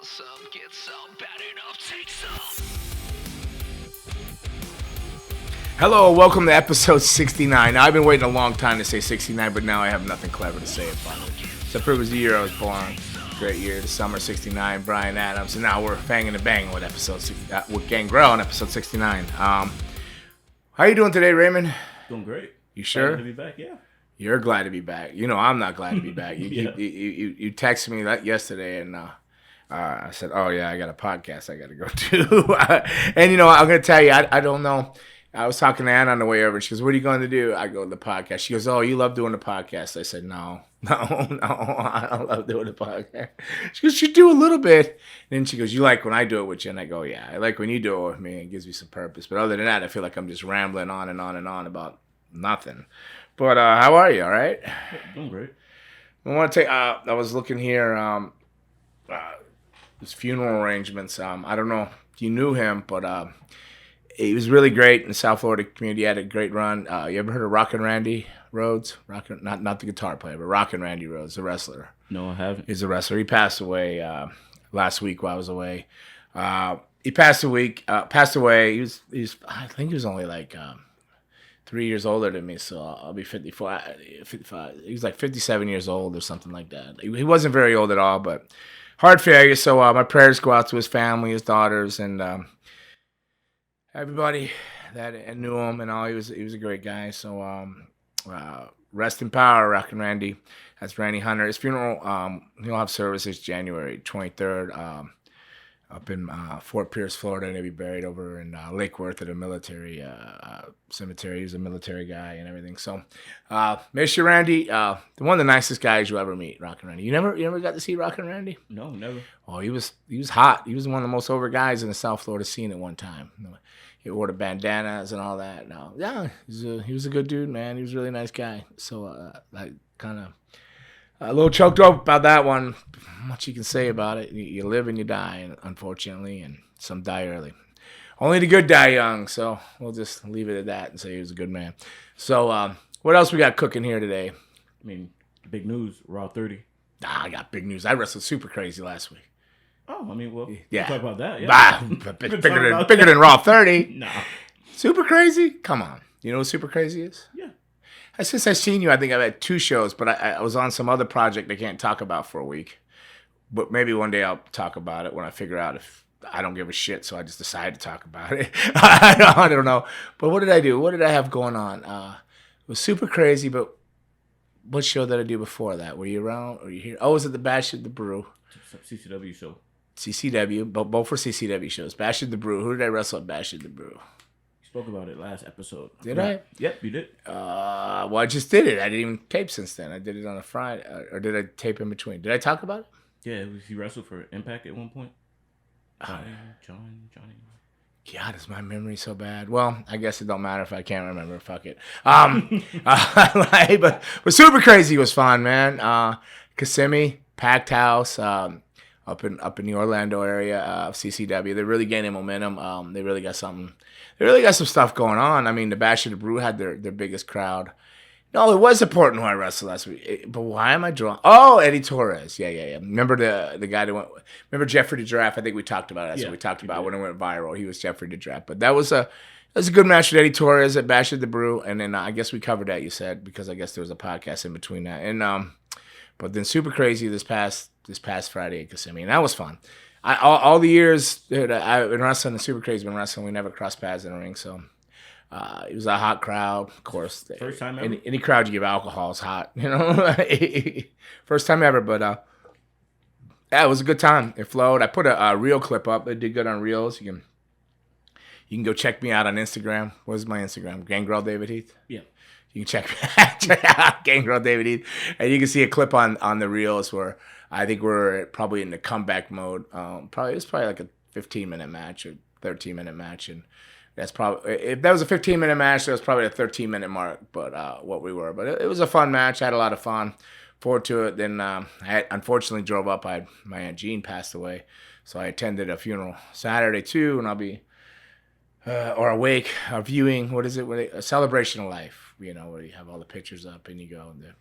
some, get some, bad enough, take some. Hello, welcome to episode 69. Now, I've been waiting a long time to say 69, but now I have nothing clever to say about it. Except it was the year I was born. Great year, the summer 69, Brian Adams. And now we're banging and banging with with Gangrel on episode 69. How you doing today, Raymond? Doing great. You sure? Glad to be back, yeah. You're glad to be back. You know, I'm not glad to be back. Yeah. You texted me that yesterday, and I said, oh, yeah, I got a podcast I got to go to. And, you know, I'm going to tell you, I don't know. I was talking to Ann on the way over. She goes, what are you going to do? I go to the podcast. She goes, oh, you love doing the podcast. I said, no, I don't love doing the podcast. She goes, you do a little bit. And then she goes, you like when I do it with you? And I go, yeah, I like when you do it with me. It gives me some purpose. But other than that, I feel like I'm just rambling on and on and on about nothing. But how are you? All right? Doing great. I want to take, I was looking here, his funeral arrangements. I don't know if you knew him, but he was really great in the South Florida community. He had a great run. You ever heard of Rockin' Randy Rhodes? Not the guitar player, but Rockin' Randy Rhodes, the wrestler. No, I haven't. He's a wrestler. He passed away last week while I was away. He passed away. I think he was only like 3 years older than me, so I'll be 54, 55. He was like 57 years old or something like that. He wasn't very old at all, but heart failure. So my prayers go out to his family, his daughters, and everybody that knew him and all. He was a great guy. So rest in power, Rockin' Randy. That's Randy Hunter. His funeral, he'll have services January 23rd up in Fort Pierce, Florida, and he'll be buried over in Lake Worth at a military cemetery. He's a military guy and everything. So miss you, Randy. One of the nicest guys you ever meet, Rockin' Randy. You never got to see Rockin' Randy? No, never. Oh, he was hot. He was one of the most over guys in the South Florida scene at one time. He wore the bandanas and all that. No, yeah, he was a good dude, man. He was a really nice guy. So I kind of a little choked up about that one. Much you can say about it. You live and you die, unfortunately, and some die early. Only the good die young, so we'll just leave it at that and say he was a good man. So what else we got cooking here today? I mean, big news, Raw 30. I got big news. I wrestled super crazy last week. Oh, I mean, well, yeah. we'll talk about that. Yeah. Bigger than Raw 30. No. Super crazy? Come on. You know what super crazy is? Yeah. Since I've seen you, I think I've had 2 shows, but I was on some other project I can't talk about for a week. But maybe one day I'll talk about it when I figure out if I don't give a shit, so I just decide to talk about it. I don't know. But what did I do? What did I have going on? It was super crazy, but what show did I do before that? Were you around? Were you here? Oh, it was at the Bash at the Brew. CCW show. CCW, both for CCW shows. Bash at the Brew. Who did I wrestle at Bash at the Brew? Spoke about it last episode. Did I? Yep, you did. Well, I just did it. I didn't even tape since then. I did it on a Friday, or did I tape in between? Did I talk about it? Yeah, he wrestled for Impact at one point. Johnny. God, is my memory so bad? Well, I guess it don't matter if I can't remember. Fuck it. But super crazy was fun, man. Kissimmee, packed house. Up in the Orlando area of CCW. They're really gaining momentum. They really got something. They really got some stuff going on. I mean, the Bash of the Brew had their biggest crowd. No, it was important who I wrestled last week. But why am I drawing? Oh, Eddie Torres. Yeah. Remember the guy that went. Remember Jeffrey the Giraffe? I think we talked about it. That's what we talked about when it went viral. He was Jeffrey the Giraffe. But that was a good match with Eddie Torres at Bash of the Brew. And then I guess we covered that. You said because I guess there was a podcast in between that. And but then super crazy this past Friday at Kissimmee, and that was fun. All the years dude, I've been wrestling, and super crazy been wrestling. We never crossed paths in the ring, so it was a hot crowd, of course. First time ever? Any crowd you give alcohol is hot, you know. First time ever, but yeah, it was a good time. It flowed. I put a reel clip up. It did good on reels. You can go check me out on Instagram. What's my Instagram? Gangrel David Heath. Yeah. You can check out Gangrel David Heath, and you can see a clip on the reels where I think we're probably in the comeback mode. It's probably like a 15-minute match or 13-minute match, and that's probably if that was a 15-minute match, that was probably a 13-minute mark. But what we were, but it was a fun match. I had a lot of fun. Forward to it. Then I unfortunately drove up. My Aunt Jean passed away, so I attended a funeral Saturday too, and I'll be or a wake, a viewing. What is it? A celebration of life. You know, where you have all the pictures up and you go. And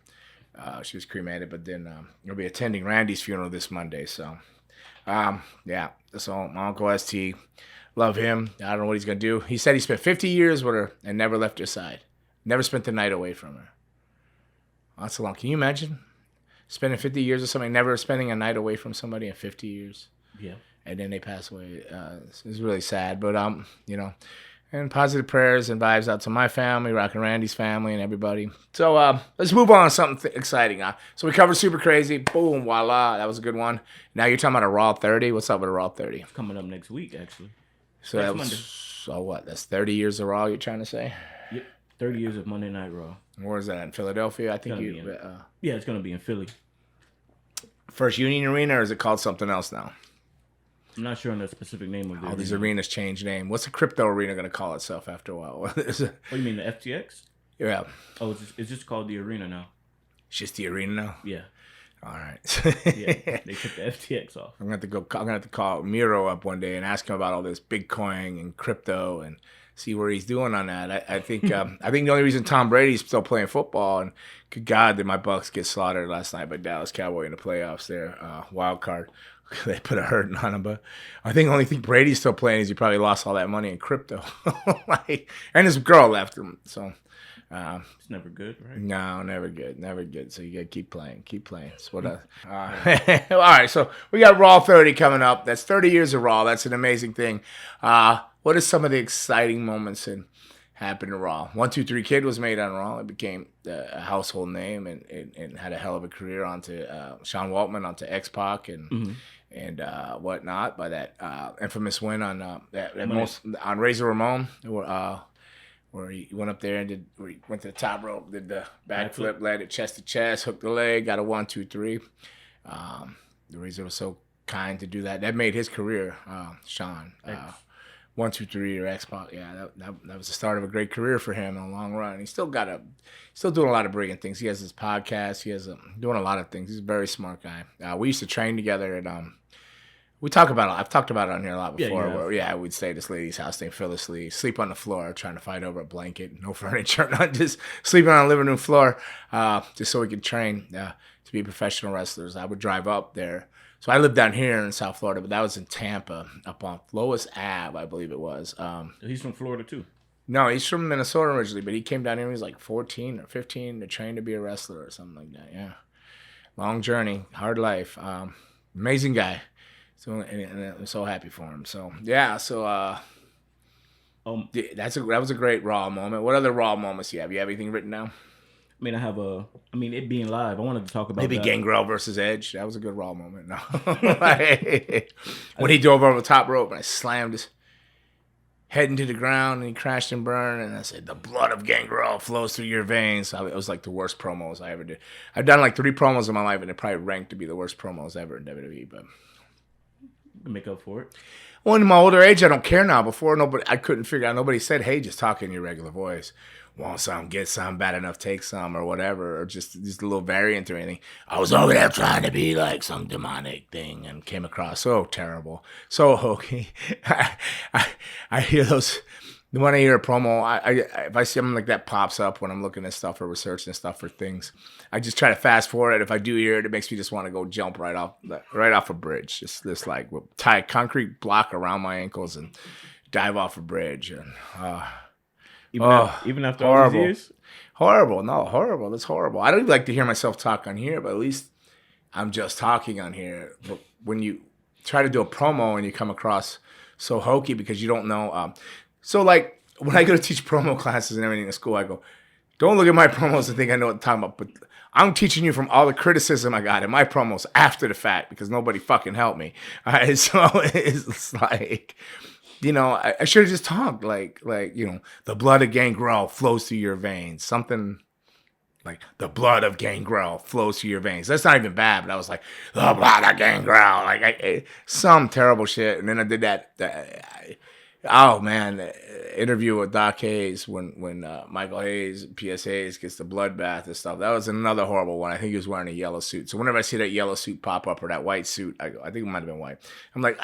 she was cremated, but then you'll be attending Randy's funeral this Monday. So Yeah. So my Uncle ST, love him. I don't know what he's going to do. He said he spent 50 years with her and never left her side. Never spent the night away from her. That's a long. Can you imagine spending 50 years with somebody, never spending a night away from somebody in 50 years? Yeah. And then they pass away. It's really sad. But, and positive prayers and vibes out to my family, Rock and Randy's family, and everybody. So let's move on to something exciting. So we covered Super Crazy. Boom, voila. That was a good one. Now you're talking about a Raw 30. What's up with a Raw 30? Coming up next week, actually. So that was, so what? That's 30 years of Raw, you're trying to say? Yep. 30 years of Monday Night Raw. Where is that? In Philadelphia? I think yeah, it's going to be in Philly. First Union Arena, or is it called something else now? I'm not sure on the specific name of it. All these arenas change name. What's a crypto arena going to call itself after a while? Oh, you mean the FTX? Yeah. Oh, it's just called the arena now. It's just the arena now? Yeah. All right. Yeah, they took the FTX off. I'm gonna have to call Miro up one day and ask him about all this Bitcoin and crypto and see where he's doing on that. I think I think the only reason Tom Brady's still playing football, and good God, did my Bucks get slaughtered last night by Dallas Cowboy in the playoffs there, wild card. They put a hurting on him, but I think the only thing Brady's still playing is he probably lost all that money in crypto. And his girl left him, so it's never good, right? No, never good. So you gotta keep playing. That's what all right, so we got Raw 30 coming up. That's 30 years of Raw. That's an amazing thing. What are some of the exciting moments that happened in Raw? 1, 2, 3 Kid was made on Raw. It became a household name and had a hell of a career onto Sean Waltman, onto X-Pac and whatnot by that infamous win on on Razor Ramon, where he went up there and went to the top rope, did the backflip, landed chest to chest, hooked the leg, got a 1, 2, 3. The Razor was so kind to do that. That made his career, Sean. 1, 2, 3 or X-Pac. Yeah, that was the start of a great career for him in the long run. He's still doing a lot of brilliant things. He has his podcast. He has doing a lot of things. He's a very smart guy. We used to train together at I've talked about it on here a lot before. We'd stay at this lady's house named Phyllis Lee, sleep on the floor, trying to fight over a blanket, no furniture, not just sleeping on a living room floor, just so we could train to be professional wrestlers. I would drive up there. So I lived down here in South Florida, but that was in Tampa, up on Lois Ave, I believe it was. He's from Florida too. No, he's from Minnesota originally, but he came down here when he was like 14 or 15 to train to be a wrestler or something like that. Yeah, long journey, hard life. Amazing guy. So and I'm so happy for him. So yeah, that was a great Raw moment. What other Raw moments do you have? You have anything written down? I mean, it being live, I wanted to talk about maybe Gangrel versus Edge. That was a good Raw moment. No, when he dove over the top rope and I slammed his head into the ground and he crashed and burned, and I said, "The blood of Gangrel flows through your veins." So it was like the worst promos I ever did. I've done like 3 promos in my life, and it probably ranked to be the worst promos ever in WWE. But make up for it. Well, in my older age, I don't care now. Before, I couldn't figure out. Nobody said, "Hey, just talk in your regular voice. Want some, get some, bad enough, take some," or whatever, or just a little variant or anything. I was over there trying to be like some demonic thing and came across so terrible, so hokey. I hear those. When I hear a promo, if I see something like that pops up when I'm looking at stuff or researching stuff for things, I just try to fast forward. If I do hear it, it makes me just want to go jump right off a bridge. Just like tie a concrete block around my ankles and dive off a bridge. And even after all these years? Horrible. No, horrible. That's horrible. I don't even like to hear myself talk on here, but at least I'm just talking on here. But when you try to do a promo and you come across so hokey because you don't know. So like when I go to teach promo classes and everything in school, I go, don't look at my promos and think I know what I'm talking about. But I'm teaching you from all the criticism I got in my promos after the fact because nobody fucking helped me. All right, so it's like, I should have just talked like, the blood of Gangrel flows through your veins. Something like the blood of Gangrel flows through your veins. That's not even bad, but I was like, the blood of Gangrel. Like some terrible shit. And then I did that. Oh man, the interview with Doc Hayes when Michael Hayes, P.S. Hayes gets the bloodbath and stuff. That was another horrible one. I think he was wearing a yellow suit. So whenever I see that yellow suit pop up or that white suit, I think it might have been white. I'm like,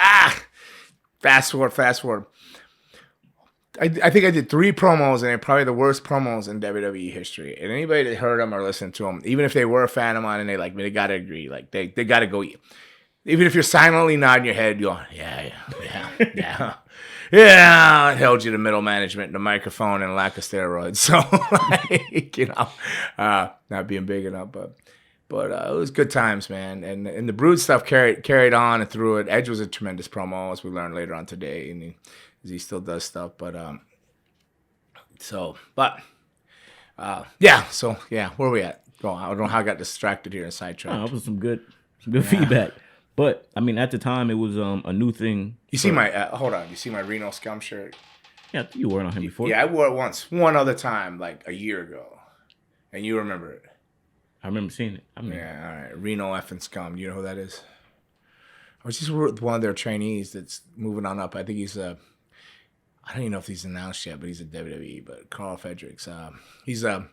fast forward. I think I did 3 promos, and they're probably the worst promos in WWE history. And anybody that heard them or listened to them, even if they were a fan of mine and they like me, they got to agree. Like they got to go. Even if you're silently nodding your head, you're going, yeah. Yeah, it held you to middle management, the microphone, and lack of steroids. So, like, not being big enough, but it was good times, man. And the Brood stuff carried on and through it. Edge was a tremendous promo, as we learned later on today, and he still does stuff. But where are we at? Oh, I don't know how I got distracted here and sidetracked. Oh, that was some good feedback. But I mean, at the time, it was a new thing. You see my hold on? You see my Reno Scum shirt? Yeah, you wore it on him before. Yeah, I wore it one other time, like a year ago, and you remember it. I remember seeing it. All right. Reno effing Scum. You know who that is? I was just with one of their trainees that's moving on up. I think he's I don't even know if he's announced yet, but he's a WWE. But Carl Fredericks, he's no,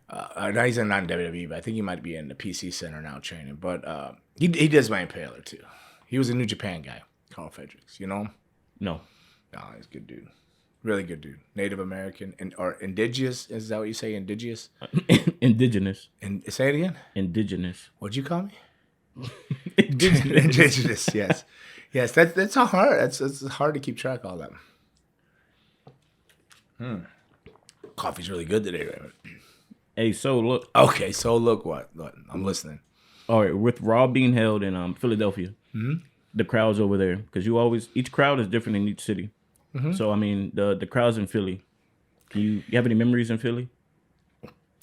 he's not in WWE, but I think he might be in the PC Center now training. But he does my Impaler too. He was a New Japan guy, Carl Fredericks. You know him? No, he's a good dude. Really good dude. Native American or indigenous. Is that what you say? Indigenous? Indigenous. And say it again. Indigenous. What'd you call me? Indigenous. Indigenous. Yes. Yes. That's a hard. It's hard to keep track of all that. Coffee's really good today, Raymond. Hey, so look. Okay, so look what I'm listening. All right, with Raw being held in Philadelphia, the crowds over there, because each crowd is different in each city. Mm-hmm. So I mean, the crowds in Philly. You have any memories in Philly?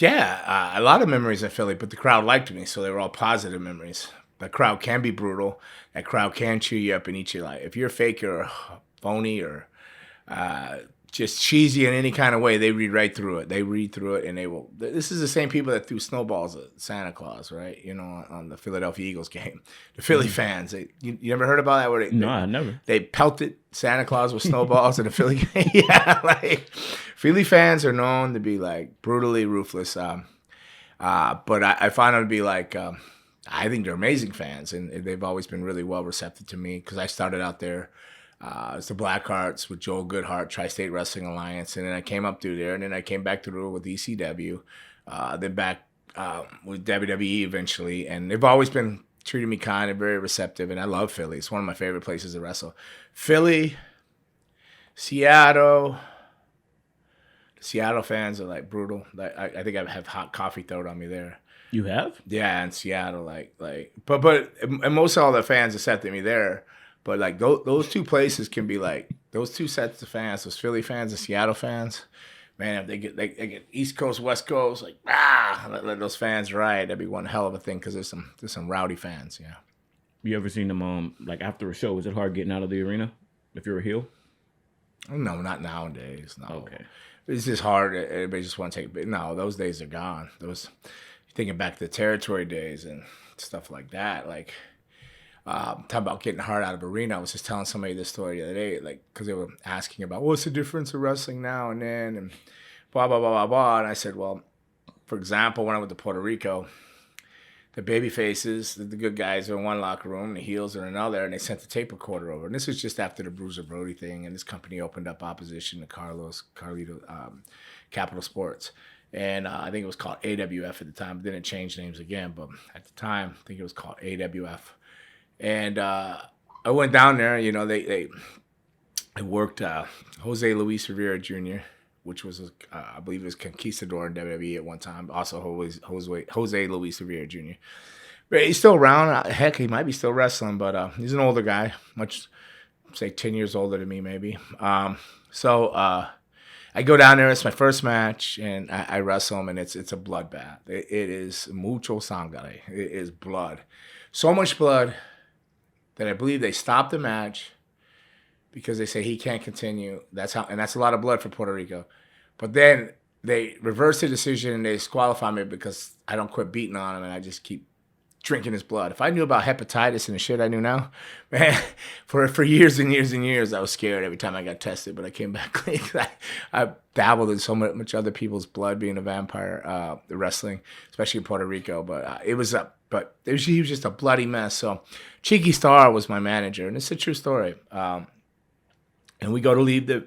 Yeah, a lot of memories in Philly, but the crowd liked me, so they were all positive memories. The crowd can be brutal. That crowd can chew you up and eat you alive. If you're fake or phony or just cheesy in any kind of way, they read right through it. They read through it, and they will. This is the same people that threw snowballs at Santa Claus, right? You know, on the Philadelphia Eagles game. The Philly fans. You never heard about that? Where No, I never. They pelted Santa Claus with snowballs in the Philly game. Yeah, like Philly fans are known to be like brutally ruthless. But I find them to be like. I think they're amazing fans, and they've always been really well receptive to me because I started out there. It's the Blackhearts with Joel Goodhart, Tri-State Wrestling Alliance, and then I came up through there, and then I came back through with ECW, then back with WWE eventually, and they've always been treating me kind and very receptive, and I love Philly. It's one of my favorite places to wrestle. Philly, Seattle. The Seattle fans are like brutal. Like I think I have hot coffee thrown on me there. You have? Yeah, in Seattle, but and most of all the fans accepted me there. But like those two places can be like those two sets of fans, those Philly fans and Seattle fans. Man, if they get East Coast, West Coast, like let those fans ride. That'd be one hell of a thing because there's some rowdy fans. Yeah. You ever seen them like after a show? Is it hard getting out of the arena if you're a heel? No, not nowadays. No. Okay. It's just hard. Everybody just want to take it. No, those days are gone. Thinking back to the territory days and stuff like that, like. Talking about getting hard out of arena. I was just telling somebody this story the other day, like, because they were asking about what's the difference of wrestling now and then, and blah, blah, blah, blah, blah. And I said, well, for example, when I went to Puerto Rico, the baby faces, the good guys are in one locker room, the heels are in another, and they sent the tape recorder over. And this was just after the Bruiser Brody thing, and this company opened up opposition to Carlito, Capital Sports. And I think it was called AWF at the time, but then it changed names again. But at the time, I think it was called AWF. And I went down there, you know, they worked Jose Luis Rivera Jr., which was, I believe it was Conquistador in WWE at one time. Also Jose Luis Rivera Jr. But he's still around. Heck, he might be still wrestling, but he's an older guy, say 10 years older than me maybe. So I go down there. It's my first match, and I wrestle him, and it's a bloodbath. It is mucho sangre. It is blood. So much blood that I believe they stopped the match because they say he can't continue. That's a lot of blood for Puerto Rico. But then they reverse the decision and they disqualify me because I don't quit beating on him and I just keep drinking his blood. If I knew about hepatitis and the shit I knew now, man, for years and years and years, I was scared every time I got tested. But I came back clean. I dabbled in so much other people's blood, being a vampire, wrestling, especially in Puerto Rico. But he was just a bloody mess. So Cheeky Star was my manager, and it's a true story. And we go to leave the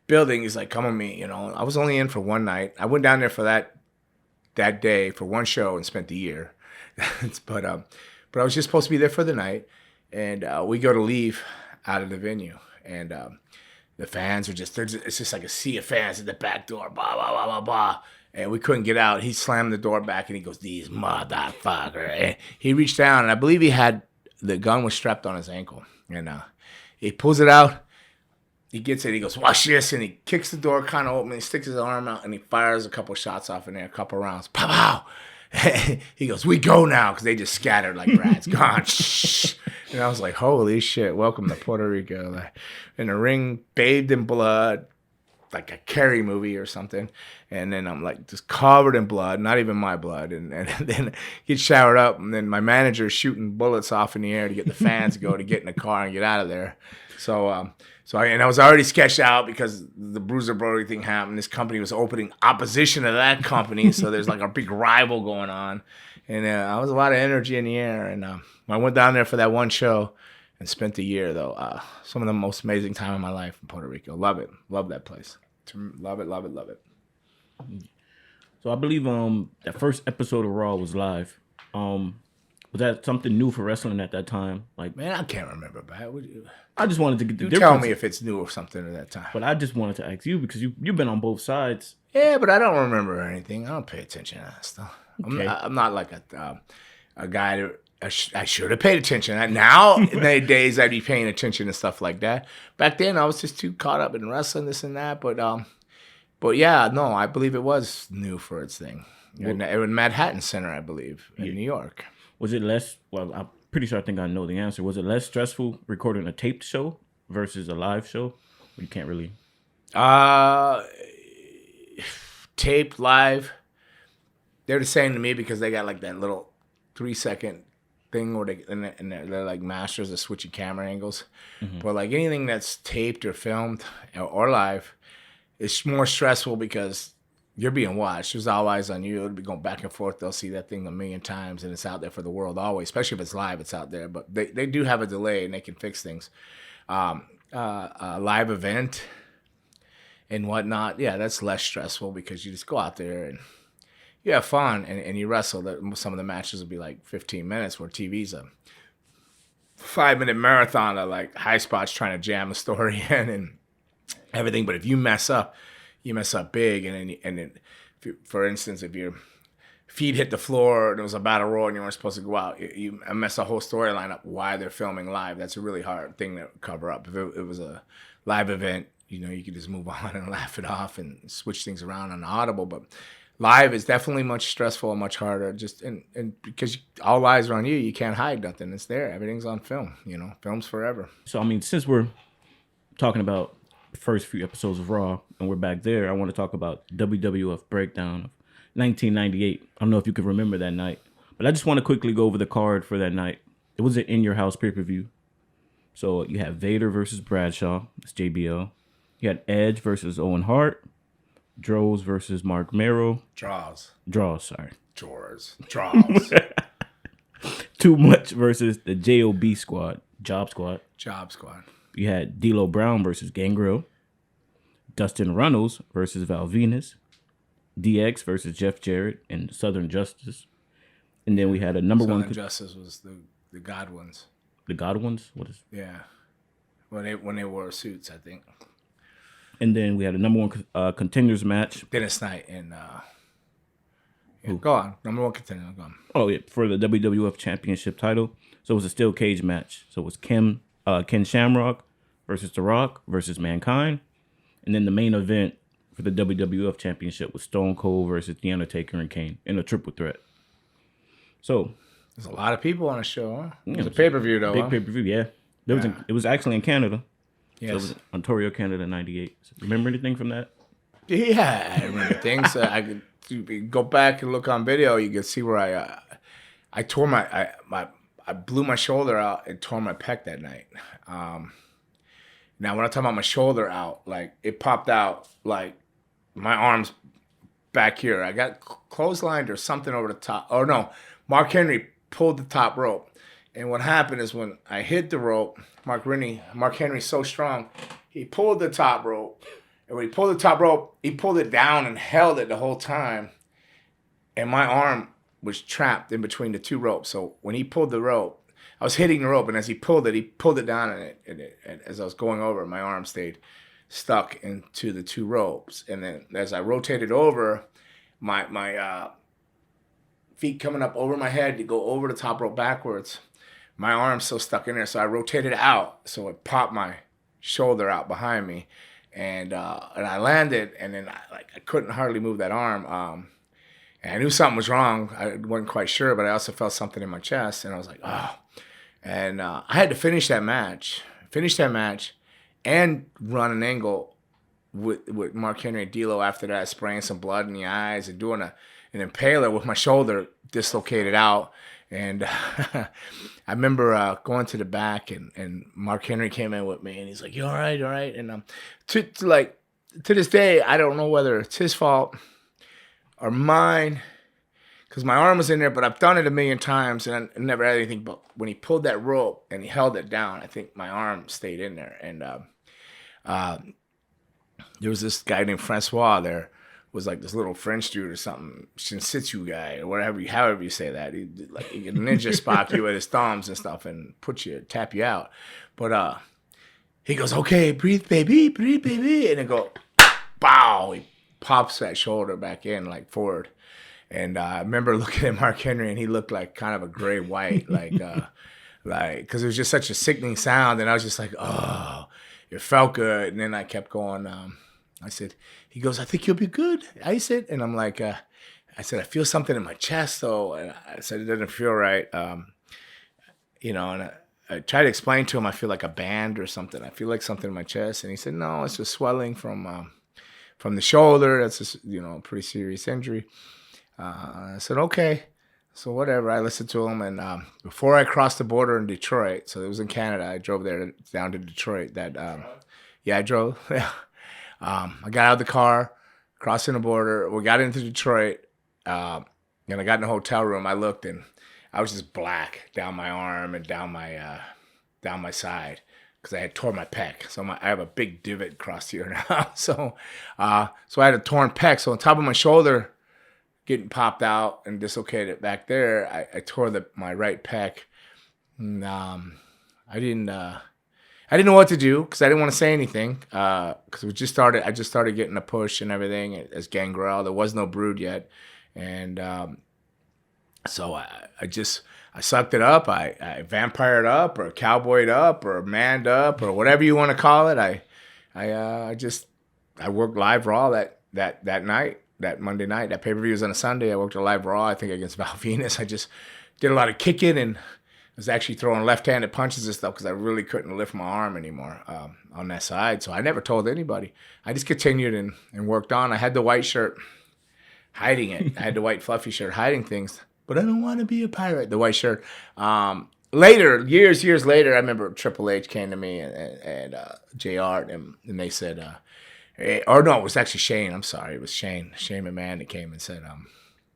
building. He's like, come with me. You know, I was only in for one night. I went down there for that day for one show and spent the year. But But I was just supposed to be there for the night, and we go to leave out of the venue, and the fans are it's just like a sea of fans at the back door, blah, blah, blah, blah, blah. And we couldn't get out. He slammed the door back, and he goes, "These motherfucker." And he reached down, and I believe the gun was strapped on his ankle. And he pulls it out. He gets it. He goes, "Watch this." And he kicks the door kind of open. He sticks his arm out, and he fires a couple shots off in there, a couple rounds. Pow, pow. He goes, "We go now," because they just scattered like rats. Gone. And I was like, holy shit, welcome to Puerto Rico. Like, in the ring, bathed in blood, like a Carrie movie or something. And then I'm like just covered in blood, not even my blood. And then get showered up, and then my manager's shooting bullets off in the air to get the fans to go to get in the car and get out of there. So I was already sketched out because the Bruiser Brody thing happened. This company was opening opposition to that company, so there's like a big rival going on. And I was a lot of energy in the air. And I went down there for that one show and spent the year, though. Some of the most amazing time of my life in Puerto Rico. Love it. Love that place. Love it, love it, love it. So I believe that first episode of Raw was live. Was that something new for wrestling at that time? Like, man, I can't remember, but I just wanted to get the you difference. tell me if it's new or something at that time. But I just wanted to ask you because you've been on both sides. Yeah, but I don't remember anything. I don't pay attention to that stuff. Okay. I'm not like a guy that I should have paid attention. Now, nowadays, I'd be paying attention to stuff like that. Back then, I was just too caught up in wrestling, this and that. But yeah, no, I believe it was new for its thing. In Manhattan Center, I believe, in New York. Was it less? Well, I'm pretty sure I think I know the answer. Was it less stressful recording a taped show versus a live show? You can't really. Taped, live. They're the same to me because they got like that little 3-second thing where they're like masters of switching camera angles. Mm-hmm. But like anything that's taped or filmed or live, it's more stressful because you're being watched. There's all eyes on you. It'll be going back and forth. They'll see that thing a million times, and it's out there for the world always. Especially if it's live, it's out there. But they do have a delay, and they can fix things. A live event and whatnot, yeah, that's less stressful because you just go out there and you have fun and you wrestle. Some of the matches will be like 15 minutes, where TV's a 5-minute marathon of like high spots trying to jam a story in and everything. But if you mess up big. And then for instance, if your feet hit the floor and it was a battle royal and you weren't supposed to go out, you mess the whole storyline up while they're filming live. That's a really hard thing to cover up. If it was a live event, you could just move on and laugh it off and switch things around on the audible. But live is definitely much stressful and much harder. Just and because all eyes are on you, you can't hide nothing. It's there. Everything's on film. Film's forever. So I mean, since we're talking about the first few episodes of Raw and we're back there, I want to talk about WWF Breakdown of 1998. I don't know if you can remember that night, but I just want to quickly go over the card for that night. It was an In Your House pay-per-view. So you had Vader versus Bradshaw. That's JBL. You had Edge versus Owen Hart. Droz versus Mark Merrow. Draws. Sorry. Draws. Too Much versus the JOB Squad. Job Squad. You had D'Lo Brown versus Gangrel. Dustin Runnels versus Val Venus. DX versus Jeff Jarrett and Southern Justice. And then we had a number one. Southern Justice was the Godwins. The Godwins? What is? Yeah. When they wore suits, I think. And then we had a number one contenders match. Dennis Knight and go on. Number one contender. Go on. Oh yeah, for the WWF Championship title. So it was a steel cage match. So it was Ken Shamrock versus The Rock versus Mankind. And then the main event for the WWF Championship was Stone Cold versus The Undertaker and Kane in a triple threat. So there's a lot of people on the show, huh? It was a pay-per-view, though. Big pay-per-view, yeah. It was actually in Canada. Yes. So it was Ontario, Canada, 98. So remember anything from that? Yeah, I remember things. I could go back and look on video. You can see where I tore I blew my shoulder out and tore my pec that night. Now, when I talk about my shoulder out, like it popped out, like my arms back here. I got clotheslined or something over the top. Oh no, Mark Henry pulled the top rope. And what happened is when I hit the rope, Mark Henry's so strong, he pulled the top rope. And when he pulled the top rope, he pulled it down and held it the whole time. And my arm was trapped in between the two ropes. So when he pulled the rope, I was hitting the rope, and as he pulled it down, and as I was going over, my arm stayed stuck into the two ropes. And then as I rotated over, my feet coming up over my head to go over the top rope backwards, my arm's still stuck in there. So I rotated out, so it popped my shoulder out behind me, and I landed, and then I couldn't hardly move that arm. And I knew something was wrong. I wasn't quite sure, but I also felt something in my chest, and I was like, oh. And I had to finish that match, and run an angle with Mark Henry and D'Lo after that, spraying some blood in the eyes and doing an impaler with my shoulder dislocated out. And I remember going to the back, and Mark Henry came in with me, and he's like, "You all right? All right?" And to this day, I don't know whether it's his fault or mine, because my arm was in there, but I've done it a million times, and I never had anything. But when he pulled that rope and he held it down, I think my arm stayed in there. And there was this guy named Francois there, was like this little French dude or something, Shinsitsu guy, or however you say that. He could ninja spot you with his thumbs and stuff and tap you out. But he goes, "Okay, breathe, baby," and then go, bow. He pops that shoulder back in, like forward. And I remember looking at Mark Henry, and he looked like kind of a gray white, because it was just such a sickening sound. And I was just like, oh, it felt good. And then I kept going. I said, he goes, "I think you'll be good." I said, and I'm like, I said, "I feel something in my chest, though." And I said, "It doesn't feel right." And I tried to explain to him, I feel like a band or something. I feel like something in my chest. And he said, "No, it's just swelling from the shoulder. That's just, a pretty serious injury." I said, "Okay." So whatever, I listened to him. And before I crossed the border in Detroit, so it was in Canada, I drove there down to Detroit. I drove. Yeah. I got out of the car, crossing the border. We got into Detroit, and I got in the hotel room. I looked, and I was just black down my arm and down my side, because I had torn my pec. So I have a big divot across here now. So I had a torn pec. So on top of my shoulder getting popped out and dislocated back there, I tore my right pec. And, I didn't know what to do, because I didn't want to say anything, because I just started getting a push and everything as Gangrel. There was no Brood yet. And so I sucked it up. I vampired up, or cowboyed up, or manned up, or whatever you want to call it. I worked live Raw that night, that Monday night. That pay-per-view was on a Sunday. I worked a live Raw, I think, against Val Venus. I just did a lot of kicking, and was actually throwing left-handed punches and stuff, because I really couldn't lift my arm anymore on that side. So I never told anybody. I just continued and worked on. I had the white shirt hiding it. I had the white fluffy shirt hiding things. But I don't want to be a pirate, the white shirt. Later, years later, I remember Triple H came to me and JR, and they said, it was actually Shane. I'm sorry. It was Shane McMahon that came and said,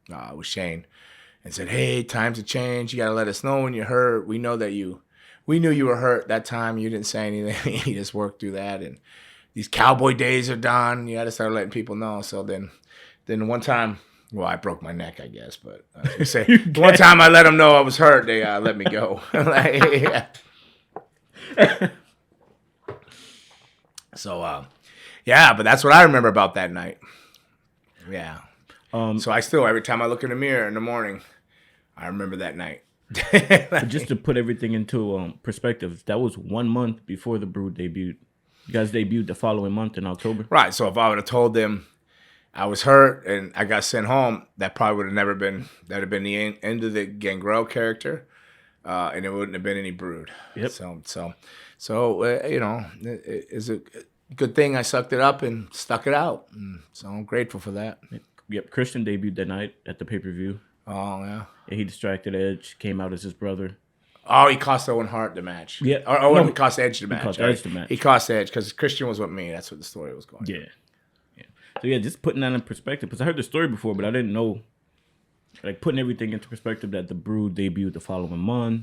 it was Shane. And said, "Hey, times have changed. You got to let us know when you're hurt. We knew you were hurt that time. You didn't say anything. You just worked through that. And these cowboy days are done. You got to start letting people know." So then one time, well, I broke my neck, I guess. But I was gonna say, one time I let them know I was hurt. They let me go. Yeah. So, but that's what I remember about that night. Yeah. So I still, every time I look in the mirror in the morning, I remember that night. But just to put everything into perspective, that was 1 month before the Brood debuted. You guys debuted the following month in October. Right. So if I would have told them I was hurt and I got sent home, that probably would have never been, that would have been the end of the Gangrel character, and there wouldn't have been any Brood. Yep. So it's a good thing I sucked it up and stuck it out. And so I'm grateful for that. Yep, Christian debuted that night at the pay-per-view. Oh, yeah. He distracted Edge, came out as his brother. Oh, he cost Owen Hart the match. Yeah. He cost Edge the match. He cost Edge because Christian was with me. That's what the story was going. Yeah. So, just putting that in perspective, because I heard the story before, but I didn't know, putting everything into perspective that the Brood debuted the following month.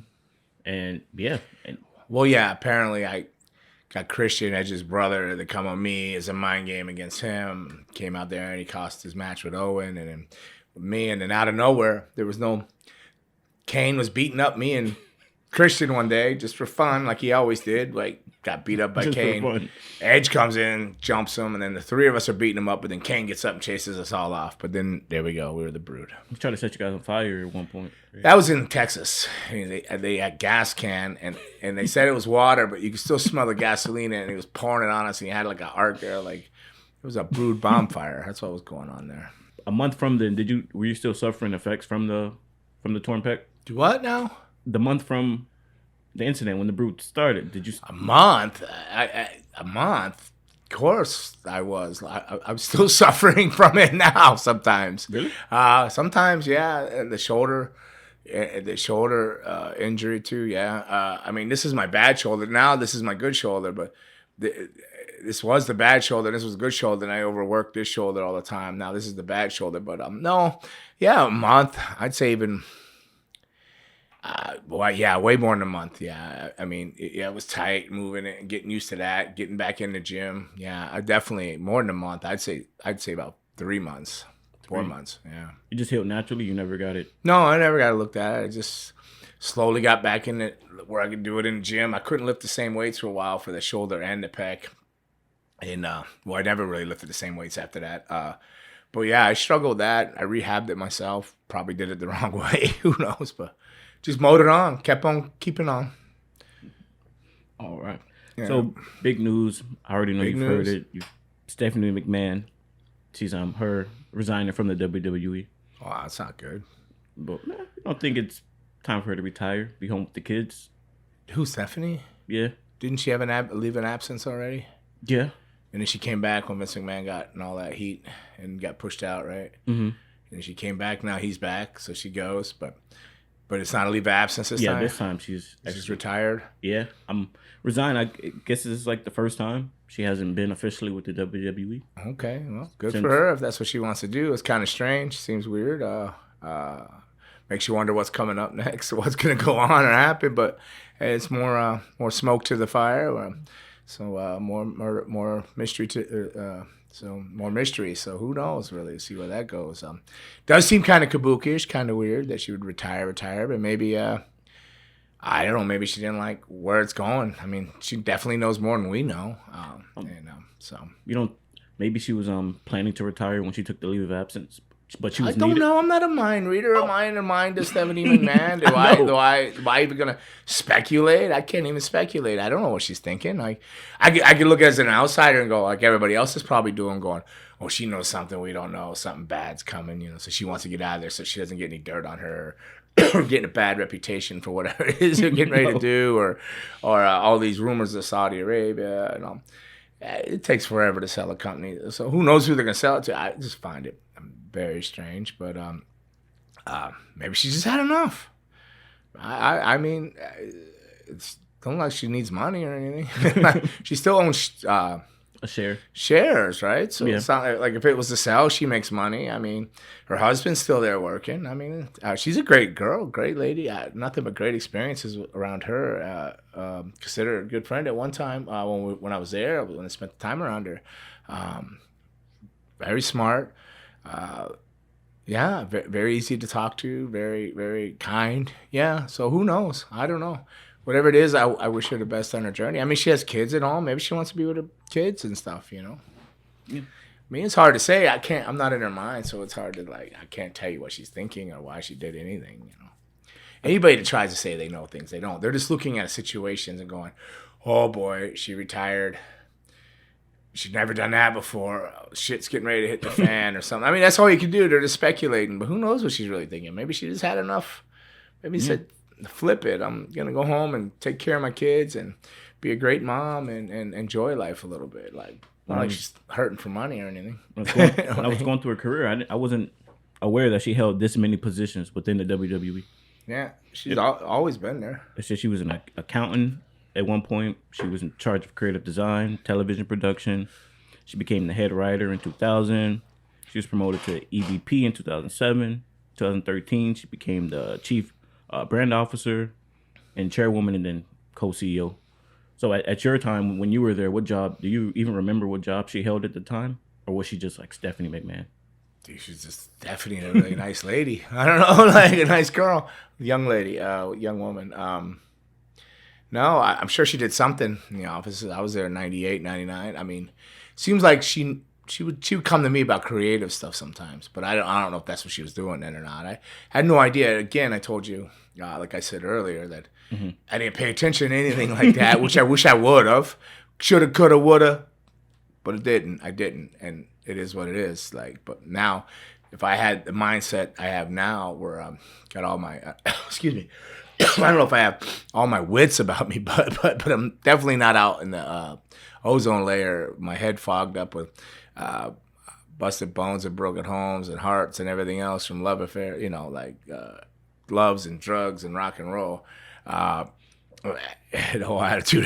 And, apparently I got Christian, Edge's brother, to come on me as a mind game against him. Came out there and he cost his match with Owen, and then me, and then out of nowhere, there was no. Kane was beating up me and Christian one day just for fun, like he always did. Like got beat up by Just for Kane. fun. Edge comes in, jumps him, and then the three of us are beating him up. But then Kane gets up and chases us all off. But then there we go, we were the Brood. He tried to set you guys on fire at one point. That was in Texas. I mean, they had gas can, and they said it was water, but you could still smell the gasoline, and he was pouring it on us, and he had like an arc there, like it was a Brood bonfire. That's what was going on there. A month from then, were you still suffering effects from the torn pec? Do what now? The month from the incident when the Brood started, did you? A month? A month? Of course I was. I'm still suffering from it now sometimes. Really? Sometimes, yeah. And the shoulder injury too, yeah. I mean, this is my bad shoulder. Now this is my good shoulder, but this was the bad shoulder. This was the good shoulder, and I overworked this shoulder all the time. Now this is the bad shoulder. But no, yeah, a month. I'd say even... way more than a month. Yeah, I mean, it was tight moving it and getting used to that, getting back in the gym. Yeah, I definitely more than a month. I'd say about 3 months, 4 months. Yeah. You just healed naturally. You never got it. No, I never got it looked at. I just slowly got back in it where I could do it in the gym. I couldn't lift the same weights for a while for the shoulder and the pec, and I never really lifted the same weights after that. But yeah, I struggled with that. I rehabbed it myself. Probably did it the wrong way. Who knows? But just mowed it on, kept on keeping on. All right. Yeah. So big news. I already know you've heard it. Stephanie McMahon, she's her resigning from the WWE. Oh, that's not good. But I don't think it's time for her to retire. Be home with the kids. Who, Stephanie? Yeah. Didn't she have leave an absence already? Yeah. And then she came back when Vince McMahon got in all that heat and got pushed out, right? Mm-hmm. And she came back. Now he's back, so she goes, but it's not a leave of absence this time? Yeah, this time she's retired? Yeah. I'm resigned. I guess this is like the first time she hasn't been officially with the WWE. Okay. Well, good for her if that's what she wants to do. It's kind of strange. Seems weird. Makes you wonder what's coming up next, what's going to go on or happen. But hey, it's more smoke to the fire. So more mystery more mystery. So who knows, really, see where that goes. Does seem kind of kabuki-ish, kind of weird that she would retire, but maybe, I don't know, maybe she didn't like where it's going. I mean, she definitely knows more than we know. So you don't. Maybe she was planning to retire when she took the leave of absence, but she was. I don't know. I'm not a mind reader. Am I in the mind of Stephanie McMahon? Do I even gonna speculate? I can't even speculate. I don't know what she's thinking. Like, I could look as an outsider and go, like everybody else is probably doing, going, oh, she knows something we don't know. Something bad's coming, so she wants to get out of there so she doesn't get any dirt on her, or getting a bad reputation for whatever it is they're getting ready to do, or all these rumors of Saudi Arabia and all. It takes forever to sell a company. So who knows who they're gonna sell it to? I just find it very strange, but maybe she just had enough. I mean, it's don't like she needs money or anything. She still owns a shares, right? So yeah. It's not like if it was to sell, she makes money. I mean, her husband's still there working. I mean, she's a great girl, great lady. Nothing but great experiences around her. Consider her a good friend at one time when I was there, when I spent the time around her. Very smart. Yeah, very easy to talk to, very, very kind. Yeah, so who knows? I don't know. Whatever it is, I wish her the best on her journey. I mean, she has kids and all. Maybe she wants to be with her kids and stuff, Yeah. I mean, it's hard to say. I'm not in her mind, so it's hard to, I can't tell you what she's thinking or why she did anything, Anybody that tries to say they know things, they don't. They're just looking at situations and going, oh, boy, she retired. She'd never done that before. Shit's getting ready to hit the fan or something. I mean, that's all you can do. They're just speculating. But who knows what she's really thinking? Maybe she just had enough. Maybe she said, flip it. I'm going to go home and take care of my kids and be a great mom and enjoy life a little bit. Not like she's hurting for money or anything. When I was going through her career, I wasn't aware that she held this many positions within the WWE. Yeah, she's always been there. It said she was an accountant at one point. She was in charge of creative design, television production. She became the head writer in 2000. She was promoted to EVP in 2007. 2013, she became the chief brand officer and chairwoman and then co-CEO. So at your time, when you were there, what job, do you even remember what job she held at the time? Or was she just like Stephanie McMahon? Dude, she's just definitely a really nice lady. I don't know, like a nice girl, young lady, young woman. No, I'm sure she did something in the office. I was there in 98, 99. I mean, seems like she would come to me about creative stuff sometimes, but I don't know if that's what she was doing then or not. I had no idea. Again, I told you, like I said earlier, that I didn't pay attention to anything like that, which I wish I would have. Shoulda, coulda, woulda, but it didn't. I didn't, and it is what it is. Like, but now, if I had the mindset I have now, where got all my excuse me, I don't know if I have all my wits about me, but I'm definitely not out in the ozone layer. My head fogged up with busted bones and broken homes and hearts and everything else from love affair. You know, like loves and drugs and rock and roll. The whole attitude.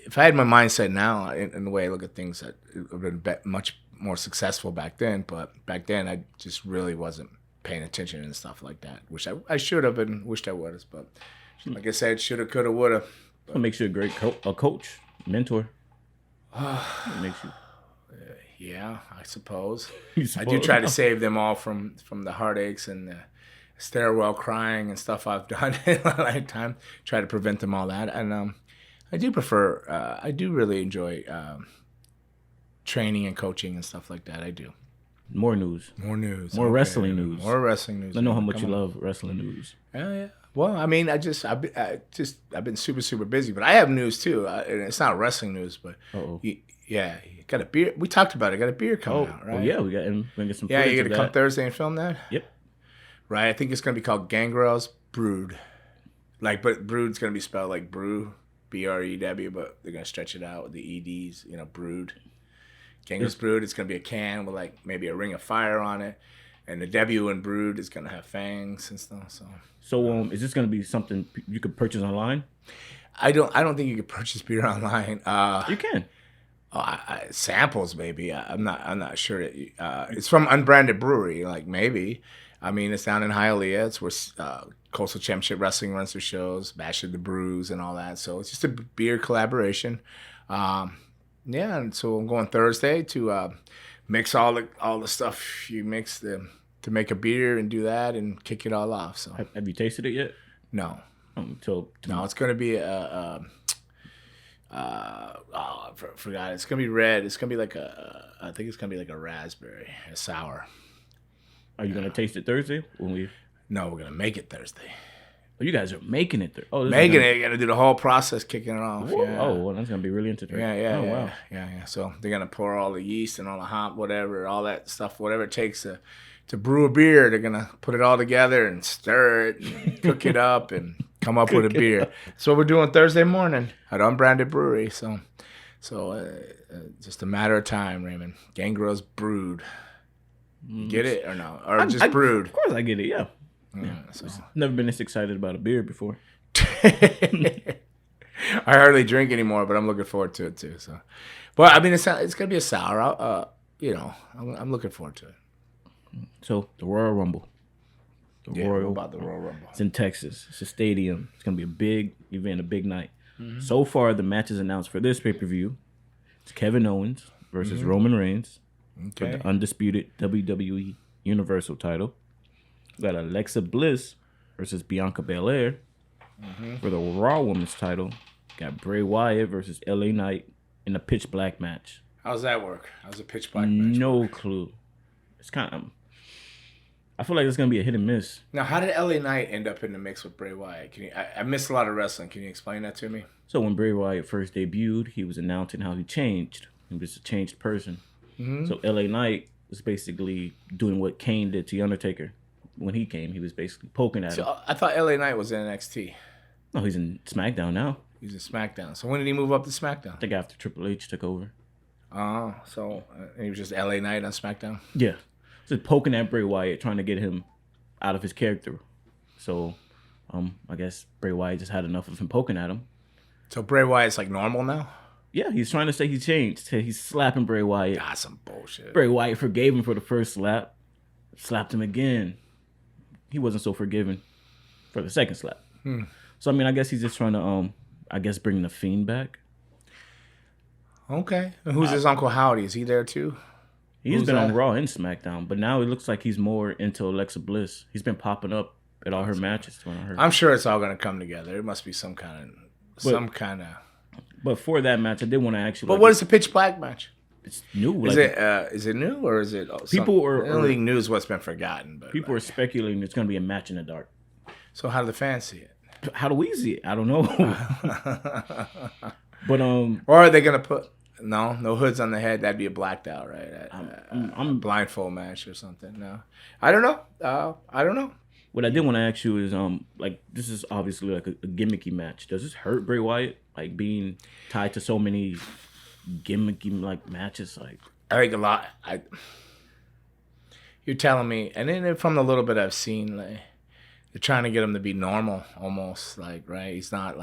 If I had my mindset now in the way I look at things, it would have been much more successful back then. But back then, I just really wasn't paying attention and stuff like that, which I should have and wished I would have. But like I said, shoulda, coulda, woulda. What makes you a great coach, mentor? What makes you? Yeah, I suppose. suppose. I do try to save them all from the heartaches and the stairwell crying and stuff I've done in my lifetime. Try to prevent them all that. And I do prefer, I do really enjoy training and coaching and stuff like that. I do. More news. More news. More wrestling news. More wrestling news. I know how much you love wrestling news. Yeah. Well, I mean, I've been super busy, but I have news too. And it's not wrestling news, but you got a beer. We talked about it. Got a beer coming out, right? Oh yeah, we're gonna get some. Yeah, footage you of gonna come that. Thursday and film that? Yep. Right. I think it's gonna be called Gangrel's Brood. Like, but Brood's gonna be spelled like brew, BREW, but they're gonna stretch it out with the EDs. You know, Brood. Gangrel's Brood. It's gonna be a can with like maybe a ring of fire on it, and the W in Brood is gonna have fangs and stuff. So, is this gonna be something you could purchase online? I don't think you can purchase beer online. You can. Samples maybe. I'm not sure. It's from Unbranded Brewery. Like maybe. I mean, it's down in Hialeah. It's where Coastal Championship Wrestling runs their shows, Bash of the Brews, and all that. So it's just a beer collaboration. Yeah, and so I'm going Thursday to mix all the stuff you mix to make a beer and do that and kick it all off. So Have you tasted it yet? No. No, it's going to be I forgot. It's gonna be red. It's gonna be like I think it's gonna be like a raspberry, a sour. Are you gonna taste it Thursday when we? No, we're gonna make it Thursday. Oh, you guys are making it. Making it. You got to do the whole process, kicking it off. Yeah. Oh, well, that's gonna be really interesting. Yeah. Oh, wow. Yeah. So they're gonna pour all the yeast and all the hop, whatever, all that stuff, whatever it takes to brew a beer. They're gonna put it all together and stir it, and cook it up, and come up with a beer. That's what we're doing Thursday morning at Unbranded Brewery. So just a matter of time, Raymond. Gangrel's Brood. You get it or no? Or just Brood? Of course I get it, yeah. So. Never been this excited about a beer before. I hardly drink anymore, but I'm looking forward to it too. So, but I mean, it's gonna be a sour. I'm looking forward to it. So the Royal Rumble. What about the Royal Rumble? It's in Texas. It's a stadium. It's gonna be a big event, a big night. Mm-hmm. So far, the matches announced for this pay-per-view: it's Kevin Owens versus Roman Reigns for the undisputed WWE Universal title. We got Alexa Bliss versus Bianca Belair for the Raw Women's title. Got Bray Wyatt versus LA Knight in a pitch black match. How's that work? How's a pitch black match? No clue. It's kind of. I feel like it's gonna be a hit and miss. Now, how did LA Knight end up in the mix with Bray Wyatt? I missed a lot of wrestling. Can you explain that to me? So when Bray Wyatt first debuted, he was announcing how he changed. He was a changed person. Mm-hmm. So LA Knight was basically doing what Kane did to The Undertaker. When he came, he was basically poking at him. I thought LA Knight was in NXT. No, he's in SmackDown now. He's in SmackDown. So when did he move up to SmackDown? I think after Triple H took over. Oh, so he was just LA Knight on SmackDown? Yeah. Just poking at Bray Wyatt, trying to get him out of his character. So, I guess Bray Wyatt just had enough of him poking at him. So Bray Wyatt's like normal now? Yeah, he's trying to say he changed. He's slapping Bray Wyatt. Ah, some bullshit. Bray Wyatt forgave him for the first slap. Slapped him again. He wasn't so forgiving for the second slap. So, I mean, I guess he's just trying to, bring the Fiend back. Okay. And who's his Uncle Howdy? Is he there too? He's Who's been on that? Raw and SmackDown, but now it looks like he's more into Alexa Bliss. He's been popping up at all her matches. I'm sure it's all going to come together. It must be some kind of. But for that match, I did want to actually. But what is the Pitch Black match? It's new. Is it new or is it? The only thing new is what's been forgotten. But people are speculating it's going to be a match in the dark. So how do the fans see it? How do we see it? I don't know. But or are they going to put no hoods on the head? That'd be a blacked out, right? I'm blindfold match or something. No, I don't know. I don't know. What I did want to ask you is, like, this is obviously like a gimmicky match. Does this hurt Bray Wyatt, like being tied to so many gimmicky like matches? Like, I think a lot. You're telling me, and then from the little bit I've seen, like they're trying to get him to be normal, almost like right. He's not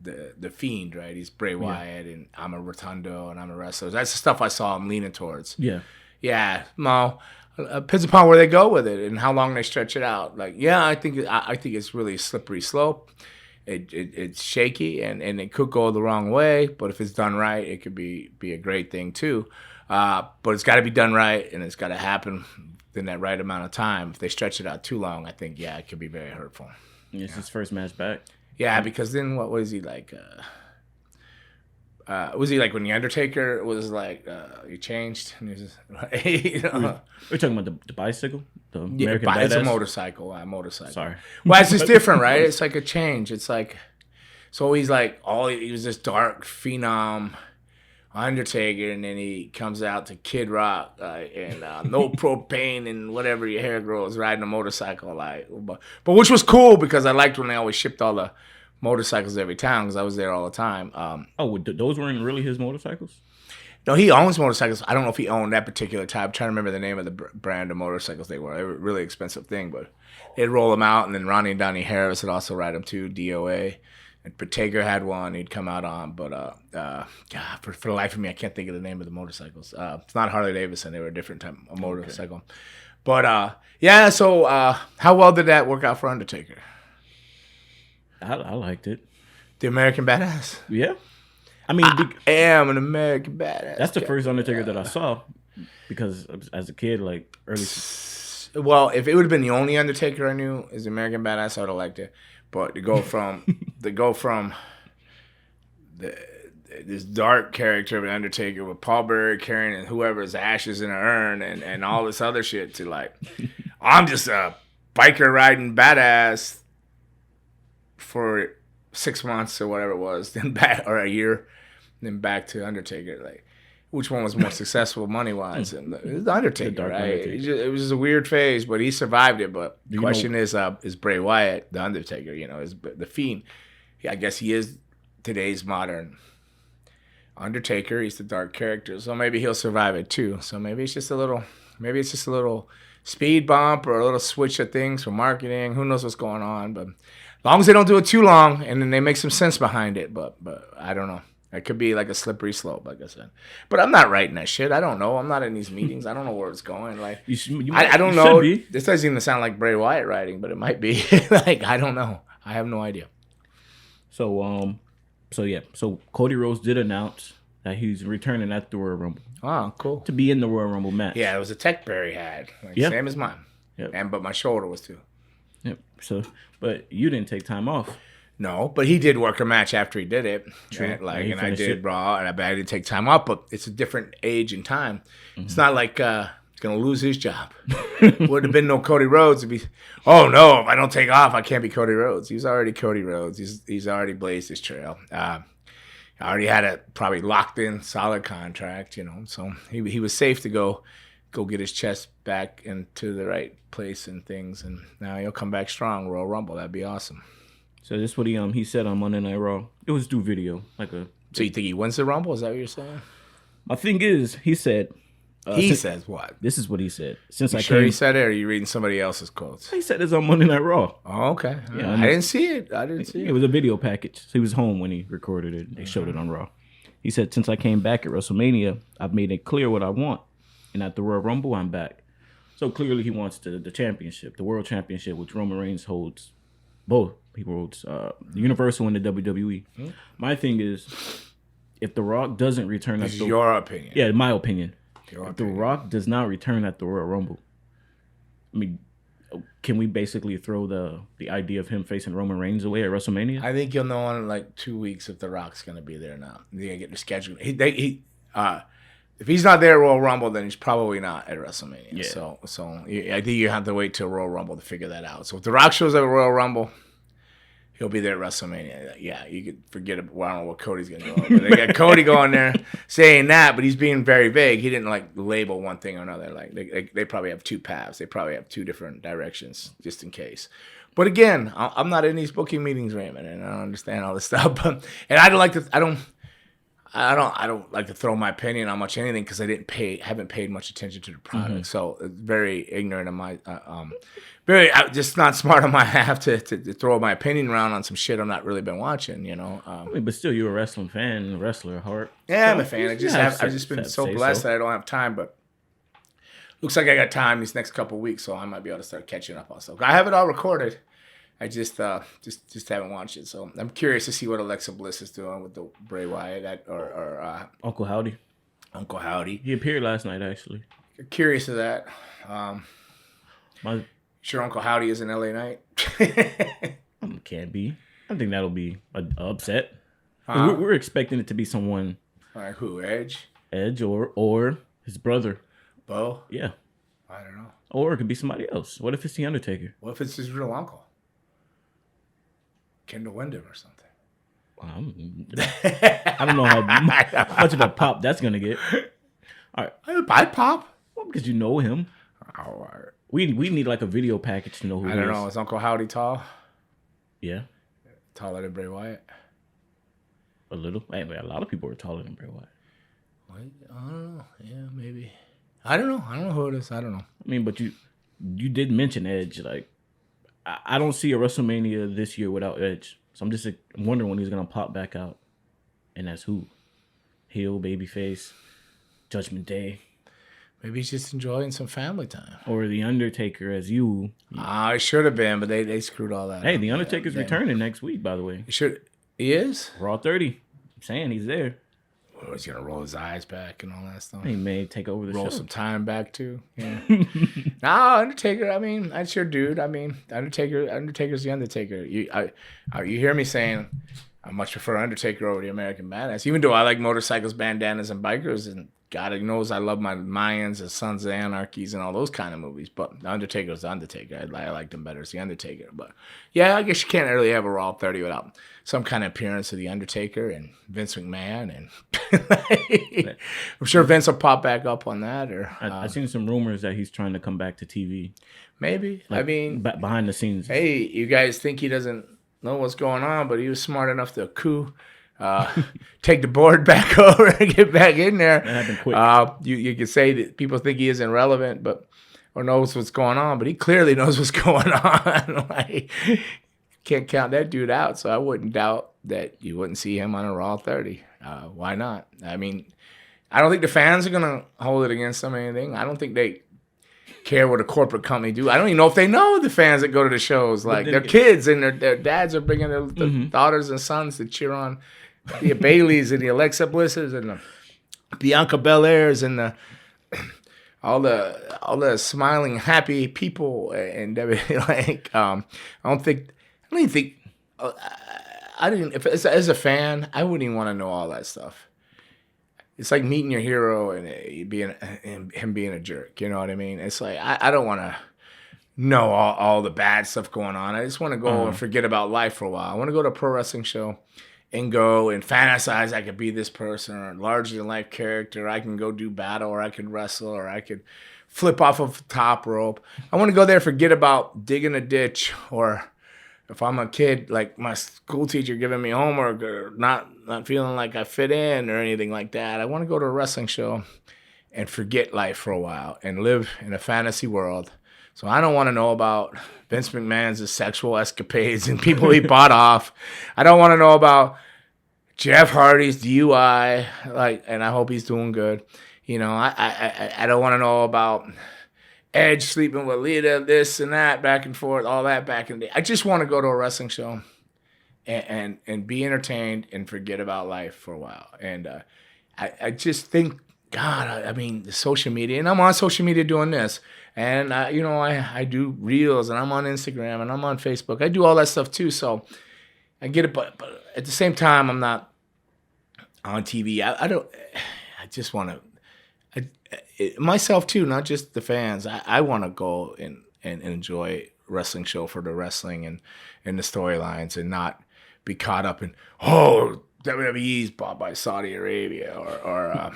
the Fiend, right? He's Bray Wyatt, and I'm a Rotundo, and I'm a wrestler. That's the stuff I saw him leaning towards. Yeah. No. Depends upon where they go with it and how long they stretch it out. Like, yeah, I think it's really a slippery slope. It's shaky and it could go the wrong way. But if it's done right, it could be a great thing too. But it's got to be done right, and it's got to happen in that right amount of time. If they stretch it out too long, I think it could be very hurtful. It's his first match back. Yeah, because then what was he like? Was he like when the Undertaker was like he changed? And he was just, We're talking about the bicycle, the American Badass. It's a motorcycle. Sorry. Well, it's just different, right? It's like a change. It's like so he's like he was this dark phenom Undertaker, and then he comes out to Kid Rock and no propane and whatever your hair grows, riding a motorcycle but which was cool because I liked when they always shipped all the motorcycles to every town because I was there all the time. Those weren't really his motorcycles? No, he owns motorcycles. I don't know if he owned that particular type. I'm trying to remember the name of the brand of motorcycles they were. They were a really expensive thing, but they'd roll them out, and then Ronnie and Donnie Harris would also ride them too, DOA. And Taker had one he'd come out on, but God, for the life of me, I can't think of the name of the motorcycles. It's not Harley Davidson. They were a different type of motorcycle. Okay. But, so how well did that work out for Undertaker? I liked it. The American Badass? Yeah. I mean, I am an American Badass. That's the first Undertaker that I saw because as a kid, like early. Well, if it would have been the only Undertaker I knew as the American Badass, I would have liked it. But to go from this dark character of an Undertaker with Paul Bearer carrying whoever's ashes in an urn and all this other shit to like, I'm just a biker riding badass for 6 months or whatever it was, then back or a year, then back to Undertaker. Like, which one was more successful money wise? And it was the Undertaker, right? Undertaker. It was a weird phase, but he survived it. But the question is Bray Wyatt the Undertaker? Is the Fiend? I guess he is today's modern Undertaker. He's the dark character, so maybe he'll survive it too. So maybe it's just a little speed bump or a little switch of things for marketing. Who knows what's going on? But as long as they don't do it too long and then they make some sense behind it. But I don't know. It could be like a slippery slope, like I said. But I'm not writing that shit. I don't know. I'm not in these meetings. I don't know where it's going. Like I don't know. This doesn't even sound like Bray Wyatt writing, but it might be. Like I don't know. I have no idea. So Cody Rhodes did announce that he's returning at the Royal Rumble. Oh, cool. To be in the Royal Rumble match. Yeah, it was a tech bear he had. Same as mine. Yep. But my shoulder was too. Yep. So, but you didn't take time off. No, but he did work a match after he did it. True. And I did Raw, and I didn't take time off, but it's a different age and time. Mm-hmm. It's not like he's going to lose his job. Would have been no Cody Rhodes. It'd be, oh, no, if I don't take off, I can't be Cody Rhodes. He's already Cody Rhodes. He's already blazed his trail. I already had a probably locked-in, solid contract, so he was safe to go get his chest back into the right place and things, and now he'll come back strong, Royal Rumble. That'd be awesome. So this is what he said on Monday Night Raw. It was through video, So you think he wins the Rumble? Is that what you're saying? My thing is, he said. He says what? This is what he said. He said it, or are you reading somebody else's quotes? He said it's on Monday Night Raw. Oh, okay. Yeah, I didn't see it. It was a video package. So he was home when he recorded it. They showed it on Raw. He said, since I came back at WrestleMania, I've made it clear what I want. And at the Royal Rumble, I'm back. So clearly he wants the championship, the World Championship, which Roman Reigns holds both. He holds the Universal and the WWE. Mm-hmm. My thing is, if The Rock doesn't return This is your opinion. Yeah, my opinion. Your If The opinion. Rock does not return at the Royal Rumble, I mean, can we basically throw the idea of him facing Roman Reigns away at WrestleMania? I think you'll know in like 2 weeks if The Rock's going to be there or not. They're going to get the schedule. If he's not there at Royal Rumble, then he's probably not at WrestleMania. Yeah. So I think you have to wait till Royal Rumble to figure that out. So if The Rock shows up at Royal Rumble, he'll be there at WrestleMania. Yeah, you could forget about, well, I don't know what Cody's going to go. But they got Cody going there saying that, but he's being very vague. He didn't like label one thing or another. Like they probably have two paths. They probably have two different directions, just in case. But again, I'm not in these booking meetings, Raymond, and I don't understand all this stuff. And I don't like to throw my opinion on much anything because I haven't paid much attention to the product. Mm-hmm. So it's very ignorant of my, just not smart on my half to throw my opinion around on some shit I'm not really been watching. You know. I mean, but still, you're a wrestling fan, wrestler at heart. Yeah, So I'm a fan. I've just been so blessed that I don't have time, but looks like I got time these next couple of weeks, so I might be able to start catching up on stuff. I have it all recorded. I just haven't watched it, so I'm curious to see what Alexa Bliss is doing with the Bray Wyatt or Uncle Howdy. Uncle Howdy. He appeared last night, actually. Curious of that. My Sure, Uncle Howdy is an LA Knight. can't be. I think that'll be an upset. Huh? We're expecting it to be someone Like who? Edge? or his brother. Bo? Yeah. I don't know. Or it could be somebody else. What if it's the Undertaker? What if it's his real uncle? Kendall Windham or something. I don't know how much of a pop that's gonna get. All right, I'd pop. well, because you know him. Oh, all right. We need like a video package to know who I he don't is. know. Is Uncle Howdy tall? Yeah, Taller than Bray Wyatt? a little. Hey, a lot of people are taller than Bray Wyatt. What? I don't know. Yeah, maybe. I don't know. I don't know who it is. I don't know. I mean, but you did mention Edge. Like, I don't see a WrestleMania this year without Edge. So I'm just wondering when he's gonna pop back out, and that's who. Heel, babyface, Judgment Day, Maybe he's just enjoying some family time. or the Undertaker as you. I should have been, but they screwed all that Hey, up. the Undertaker's Yeah. returning next week, by the way. He should. He is? Raw 30. I'm saying he's there. Oh, he's going to roll his eyes back and all that stuff. He may take over the Roll show. some time back, too. Yeah. Nah, Undertaker, I mean, that's your dude. I mean, Undertaker's the Undertaker. You hear me saying I much prefer Undertaker over the American Badass, even though I like motorcycles, bandanas, and bikers, and God knows I love my Mayans and Sons of Anarchies and all those kind of movies. But the Undertaker's the Undertaker. I like them better as the Undertaker. But yeah, I guess you can't really have a Raw 30 without some kind of appearance of the Undertaker and Vince McMahon, and I'm sure Vince will pop back up on that. Or I've seen some rumors that he's trying to come back to TV. maybe. I mean, Behind the scenes. hey, you guys think he doesn't know what's going on, but he was smart enough to take the board back over and get back in there. That happened quick. You could say that people think he isn't relevant, or knows what's going on, but he clearly knows what's going on. Like, can't count that dude out, so I wouldn't doubt that you wouldn't see him on a Raw 30. Why not? I mean, I don't think the fans are gonna hold it against them or anything. I don't think they care what a corporate company do. I don't even know if they know the fans that go to the shows. Like, their kids and their dads are bringing their daughters and sons to cheer on the Baileys and the Alexa Blisses and the Bianca Belairs and all the smiling, happy people. And like, I don't even think. I didn't. If as a fan, I wouldn't even want to know all that stuff. It's like meeting your hero and him being a jerk. You know what I mean? It's like I don't want to know all the bad stuff going on. I just want to go and forget about life for a while. I want to go to a pro wrestling show and go and fantasize I could be this person or a larger than life character. I can go do battle, or I could wrestle, or I could flip off of the top rope. I want to go there, forget about digging a ditch, or if I'm a kid, like my school teacher giving me homework, or not feeling like I fit in or anything like that. I want to go to a wrestling show and forget life for a while and live in a fantasy world. So I don't want to know about Vince McMahon's sexual escapades and people he bought off. I don't want to know about Jeff Hardy's DUI, and I hope he's doing good. You know, I don't want to know about Edge sleeping with Lita, this and that, back and forth, all that back in the day. I just want to go to a wrestling show and be entertained and forget about life for a while. And I just think, God, I mean, the social media, and I'm on social media doing this, and I do reels, and I'm on Instagram, and I'm on Facebook. I do all that stuff too, so I get it. But at the same time, I'm not on TV. I don't. I just want to. Myself too, not just the fans. I want to go and enjoy wrestling show for the wrestling and the storylines, and not be caught up in WWE's bought by Saudi Arabia or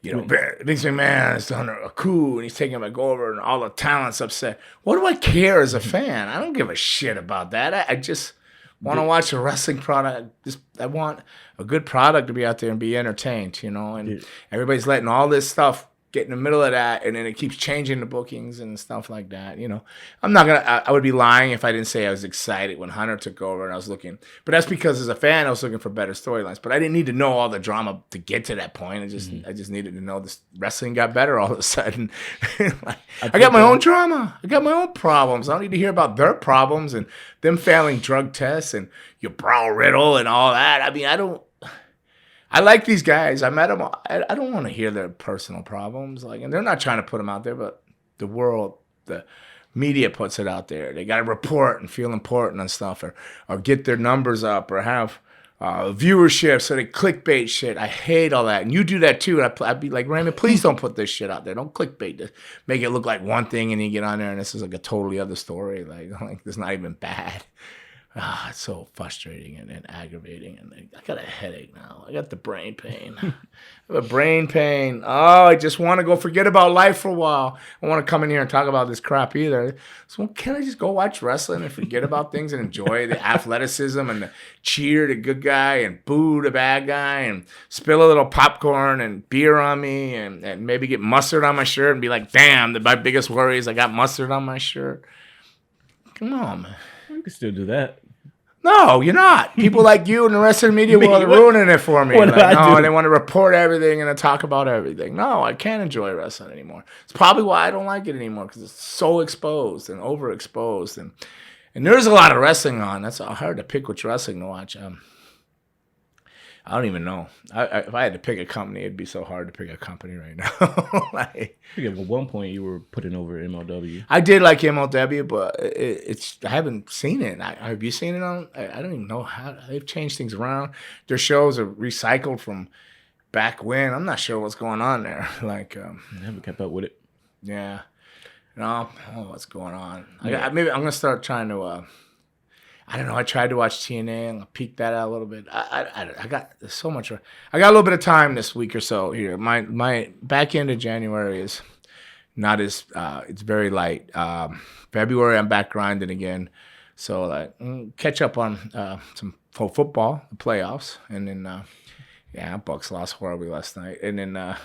Vince McMahon has done a coup and he's taking my over and all the talent's upset. What do I care as a fan? I don't give a shit about that. I just want to watch a wrestling product. I want a good product to be out there and be entertained, and everybody's letting all this stuff get in the middle of that, and then it keeps changing the bookings and stuff like that. I'm not I would be lying if I didn't say I was excited when Hunter took over and I was looking, but that's because as a fan I was looking for better storylines. But I didn't need to know all the drama to get to that point. I just needed to know this wrestling got better all of a sudden. I got my own drama. I got my own problems. I don't need to hear about their problems and them failing drug tests and your brow riddle and all that. I mean, I like these guys. I met them. I don't want to hear their personal problems. And they're not trying to put them out there, but the world, the media puts it out there. They got to report and feel important and stuff, or get their numbers up, or have viewership, so they clickbait shit. I hate all that. And you do that too. I'd be like, Raymond, please don't put this shit out there. Don't clickbait this. Make it look like one thing, and you get on there, and this is like a totally other story. Like it's not even bad. It's so frustrating and aggravating. And I got a headache now. I got the brain pain. I have a brain pain. Oh, I just want to go forget about life for a while. I want to come in here and talk about this crap either. So can't I just go watch wrestling and forget about things and enjoy the athleticism and the cheer the good guy and boo the bad guy and spill a little popcorn and beer on me and maybe get mustard on my shirt and be like, damn, my biggest worry is I got mustard on my shirt. Come on, man. You can still do that. No, you're not. People like you and the rest of the media are ruining it for me. They want to report everything and then talk about everything. No, I can't enjoy wrestling anymore. It's probably why I don't like it anymore, because it's so exposed and overexposed. And there's a lot of wrestling on. That's hard to pick which wrestling to watch. I don't even know. If I had to pick a company, it'd be so hard to pick a company right now. At one point, you were putting over MLW. I did like MLW, but I haven't seen it. Have you seen it on? I don't even know how they've changed things around. Their shows are recycled from back when. I'm not sure what's going on there. I haven't kept up with it. Yeah. No, I don't know what's going on. Yeah. Maybe I'm gonna start trying to. I don't know. I tried to watch TNA. I'm gonna peek that out a little bit. I got so much. I got a little bit of time this week or so here. My back end of January is not as. It's very light. February I'm back grinding again. So catch up on some football, the playoffs, and then Bucks lost horribly last night, and then gonna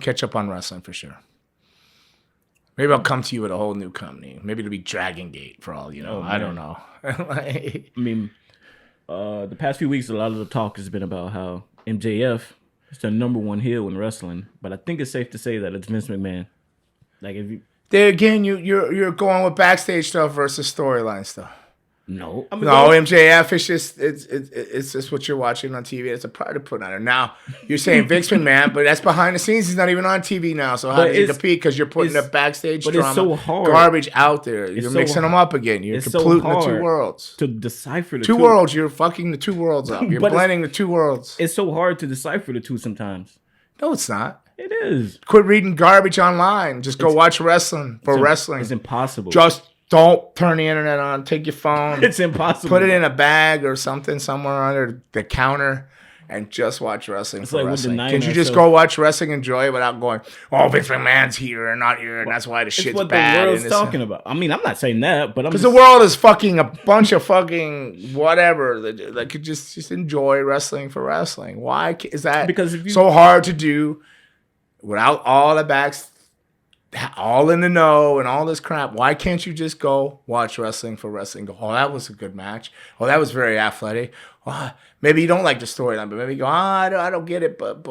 catch up on wrestling for sure. Maybe I'll come to you with a whole new company. Maybe it'll be Dragon Gate for all you know. I don't know. I mean, the past few weeks, a lot of the talk has been about how MJF is the number one heel in wrestling. But I think it's safe to say that it's Vince McMahon. If you there again, you're going with backstage stuff versus storyline stuff. No, MJF is it's just what you're watching on TV. It's a part to put on there. Now you're saying Vince McMahon, but that's behind the scenes. He's not even on TV now. So how does he compete? Because you're putting the backstage drama, it's so hard. Garbage out there. You're mixing them up again. You're completing the two worlds. To decipher the two worlds. You're fucking the two worlds up. You're blending the two worlds. It's so hard to decipher the two sometimes. No, it's not. It is. Quit reading garbage online. Just go watch wrestling for wrestling. It's impossible. Just don't turn the internet on. Take your phone. It's impossible. Put it in a bag or something somewhere under the counter and just watch wrestling for wrestling. Can you just go watch wrestling, enjoy it without going, oh, Vince McMahon's here and not here, and that's why the shit's what bad. The world's talking about. I mean, I'm not saying that, but I'm because the world is fucking a bunch of fucking whatever that could just enjoy wrestling for wrestling. Why is that so hard to do without all the backs? All in the know and all this crap. Why can't you just go watch wrestling for wrestling? Go, oh, that was a good match. Oh, that was very athletic. Oh, maybe you don't like the storyline, but maybe you go, I don't get it, but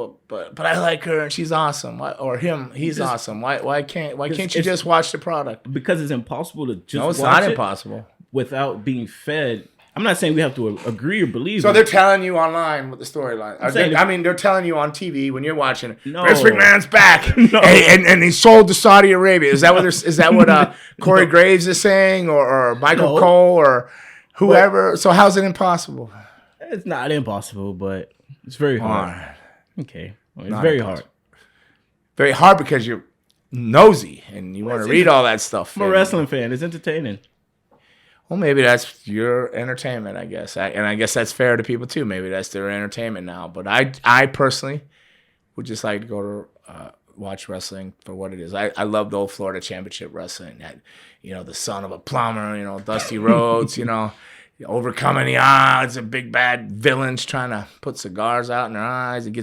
I like her and she's awesome. Or him, he's awesome. Why can't you just watch the product? Because it's impossible to just. No, it's not impossible without being fed I'm not saying we have to agree or believe. So they're telling you online what the storyline. They're telling you on TV when you're watching it. No. Vince McMahon's back, No. and he sold to Saudi Arabia. Is that what Corey Graves is saying, or Michael Cole, or whoever? So how's it impossible? It's not impossible, but it's very hard. Right. Okay, well, it's very hard. Very hard because you're nosy and you want to read all that stuff. I'm a wrestling fan. It's entertaining. Well, maybe that's your entertainment, I guess. And I guess that's fair to people, too. Maybe that's their entertainment now. But I personally would just like to go to watch wrestling for what it is. I love the old Florida Championship Wrestling. That, the son of a plumber, Dusty Rhodes, overcoming the odds of big bad villains trying to put cigars out in their eyes. He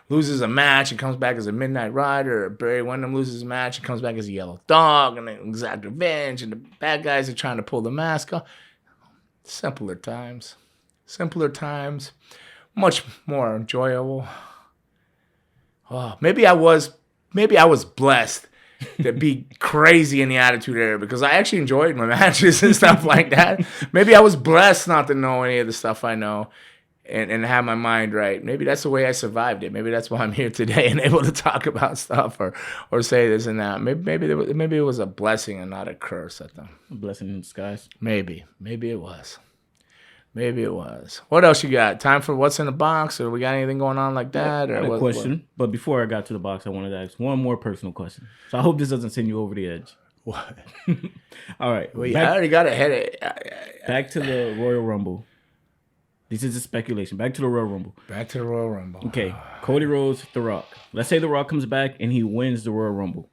loses a match and comes back as a Midnight Rider. Or Bray Wyatt loses a match and comes back as a Yellow Dog, and they exact revenge, and the bad guys are trying to pull the mask off. Simpler times. Much more enjoyable. Oh, maybe I was blessed to be crazy in the Attitude Era because I actually enjoyed my matches and stuff like that. Maybe I was blessed not to know any of the stuff I know. And have my mind right. Maybe that's the way I survived it. Maybe that's why I'm here today and able to talk about stuff or say this and that. Maybe it was a blessing and not a curse at them. A blessing in disguise. Maybe it was. What else you got? Time for what's in the box, or we got anything going on like that? I had a question, but before I got to the box, I wanted to ask one more personal question. So I hope this doesn't send you over the edge. What? All right. Well, I already got a headache. Back to the Royal Rumble. This is a speculation. Back to the Royal Rumble. Okay. Cody Rhodes, The Rock. Let's say The Rock comes back and he wins the Royal Rumble.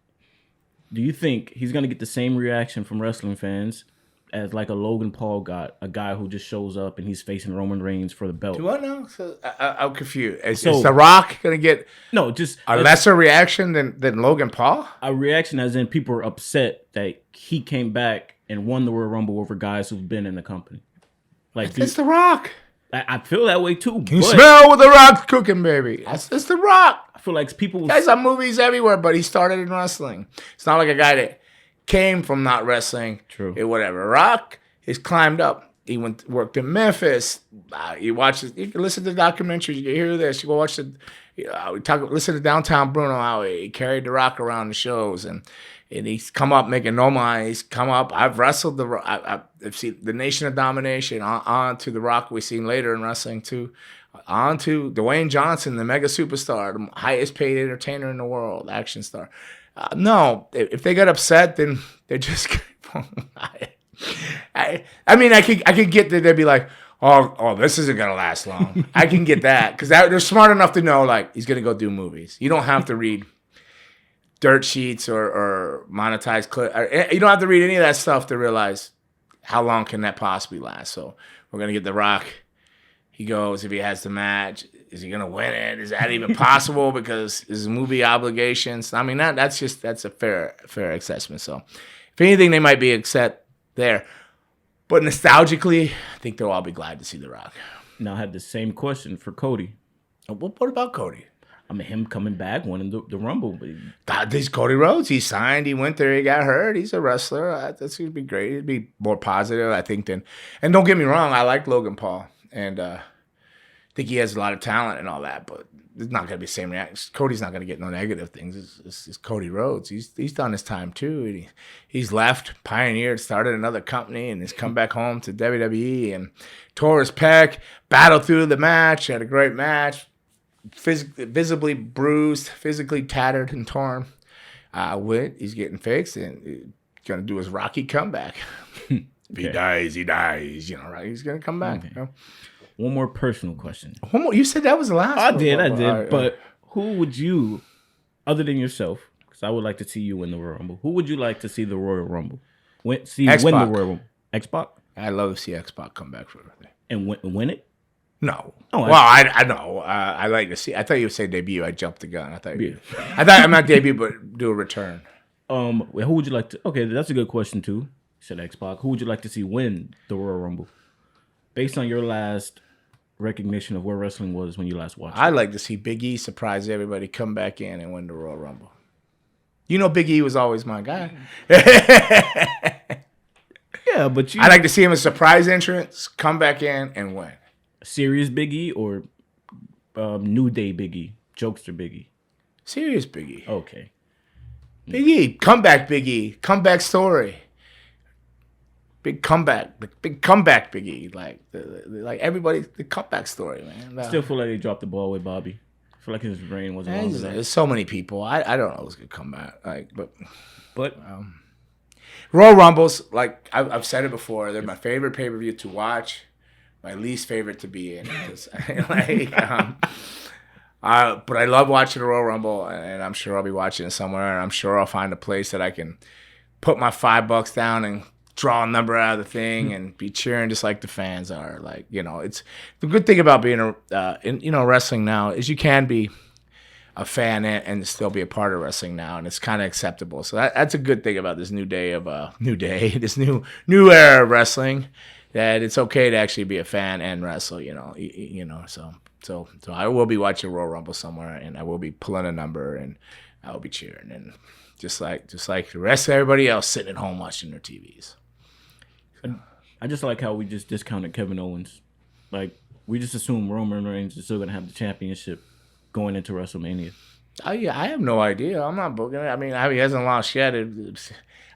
Do you think he's going to get the same reaction from wrestling fans as like a Logan Paul got, a guy who just shows up and he's facing Roman Reigns for the belt? Do I know? So, I'm confused. Is The Rock going to get a lesser reaction than Logan Paul? A reaction as in people are upset that he came back and won the Royal Rumble over guys who've been in the company. Like it's The Rock. I feel that way too. Can you smell what The Rock's cooking, baby? It's The Rock. I feel like people... Guys have movies everywhere, but he started in wrestling. It's not like a guy that came from not wrestling. True. Whatever. Rock has climbed up. He worked in Memphis. You can listen to the documentaries. You can hear this. You go watch listen to Downtown Bruno, how he carried The Rock around the shows, and he's come up making no money. He's come up. I've wrestled I've seen the Nation of Domination on to The Rock. We've seen later in wrestling too. On to Dwayne Johnson, the mega superstar, the highest paid entertainer in the world, action star. No, if they get upset, then they just. I mean, I could get that they'd be like, oh, this isn't gonna last long. I can get that because they're smart enough to know like he's gonna go do movies. You don't have to read dirt sheets or monetized clip. You don't have to read any of that stuff to realize how long can that possibly last. So we're gonna get The Rock. He goes, if he has the match, is he gonna win it? Is that even possible? Because his movie obligations. I mean, that's a fair assessment. So if anything, they might be upset there. But nostalgically, I think they'll all be glad to see The Rock. Now I have the same question for Cody. What about Cody? I mean, him coming back, winning the Rumble. He's Cody Rhodes. He signed. He went there. He got hurt. He's a wrestler. That's going to be great. It'd be more positive, I think, than... And don't get me wrong, I like Logan Paul. And I think he has a lot of talent and all that, but it's not going to be the same reaction. Cody's not going to get no negative things. It's Cody Rhodes. He's done his time, too. He's left, pioneered, started another company, and he's come back home to WWE and tore his pec, battled through the match, had a great match. Visibly bruised, physically tattered and torn. He's getting fixed and he's gonna do his Rocky comeback. If he dies, he dies. Right? He's gonna come back. Okay. One more personal question. One more. You said that was the last. I did. Right, but who would you, other than yourself, because I would like to see you win the Royal Rumble. Who would you like to see the Royal Rumble? Win the Royal Rumble. X-Pac. I'd love to see X-Pac come back for everything and win it. No. Oh, well, I know. I like to see. I thought you would say debut. I jumped the gun. I thought I'm not debut, but do a return. Who would you like to? Okay, that's a good question too. You said X-Pac. Who would you like to see win the Royal Rumble? Based on your last recognition of where wrestling was when you last watched. I'd like to see Big E surprise everybody, come back in and win the Royal Rumble. You know, Big E was always my guy. Yeah, Yeah, but I like to see him as a surprise entrance, come back in, and win. serious Biggie or New Day Biggie, jokester Biggie. Serious Biggie. Okay. Biggie, comeback story. Big comeback Biggie. Like everybody, the comeback story, man. Still feel like they dropped the ball with Bobby. I feel like his brain wasn't long enough. There's so many people. I don't know who's gonna come back. But Royal Rumbles, like I've said it before, they're my favorite pay-per-view to watch, my least favorite to be in. But I love watching the Royal Rumble, and I'm sure I'll be watching it somewhere, and I'm sure I'll find a place that I can put my $5 down and draw a number out of the thing and be cheering just like the fans are. Like, it's the good thing about being in wrestling now is you can be a fan and still be a part of wrestling now, and it's kind of acceptable. So that's a good thing about this this new era of wrestling, that it's okay to actually be a fan and wrestle. So I will be watching Royal Rumble somewhere, and I will be pulling a number, and I will be cheering, and just like the rest of everybody else sitting at home watching their TVs. I just like how we just discounted Kevin Owens. Like, we just assume Roman Reigns is still gonna have the championship going into WrestleMania. Oh yeah, I have no idea. I'm not booking it. I mean, he hasn't lost yet.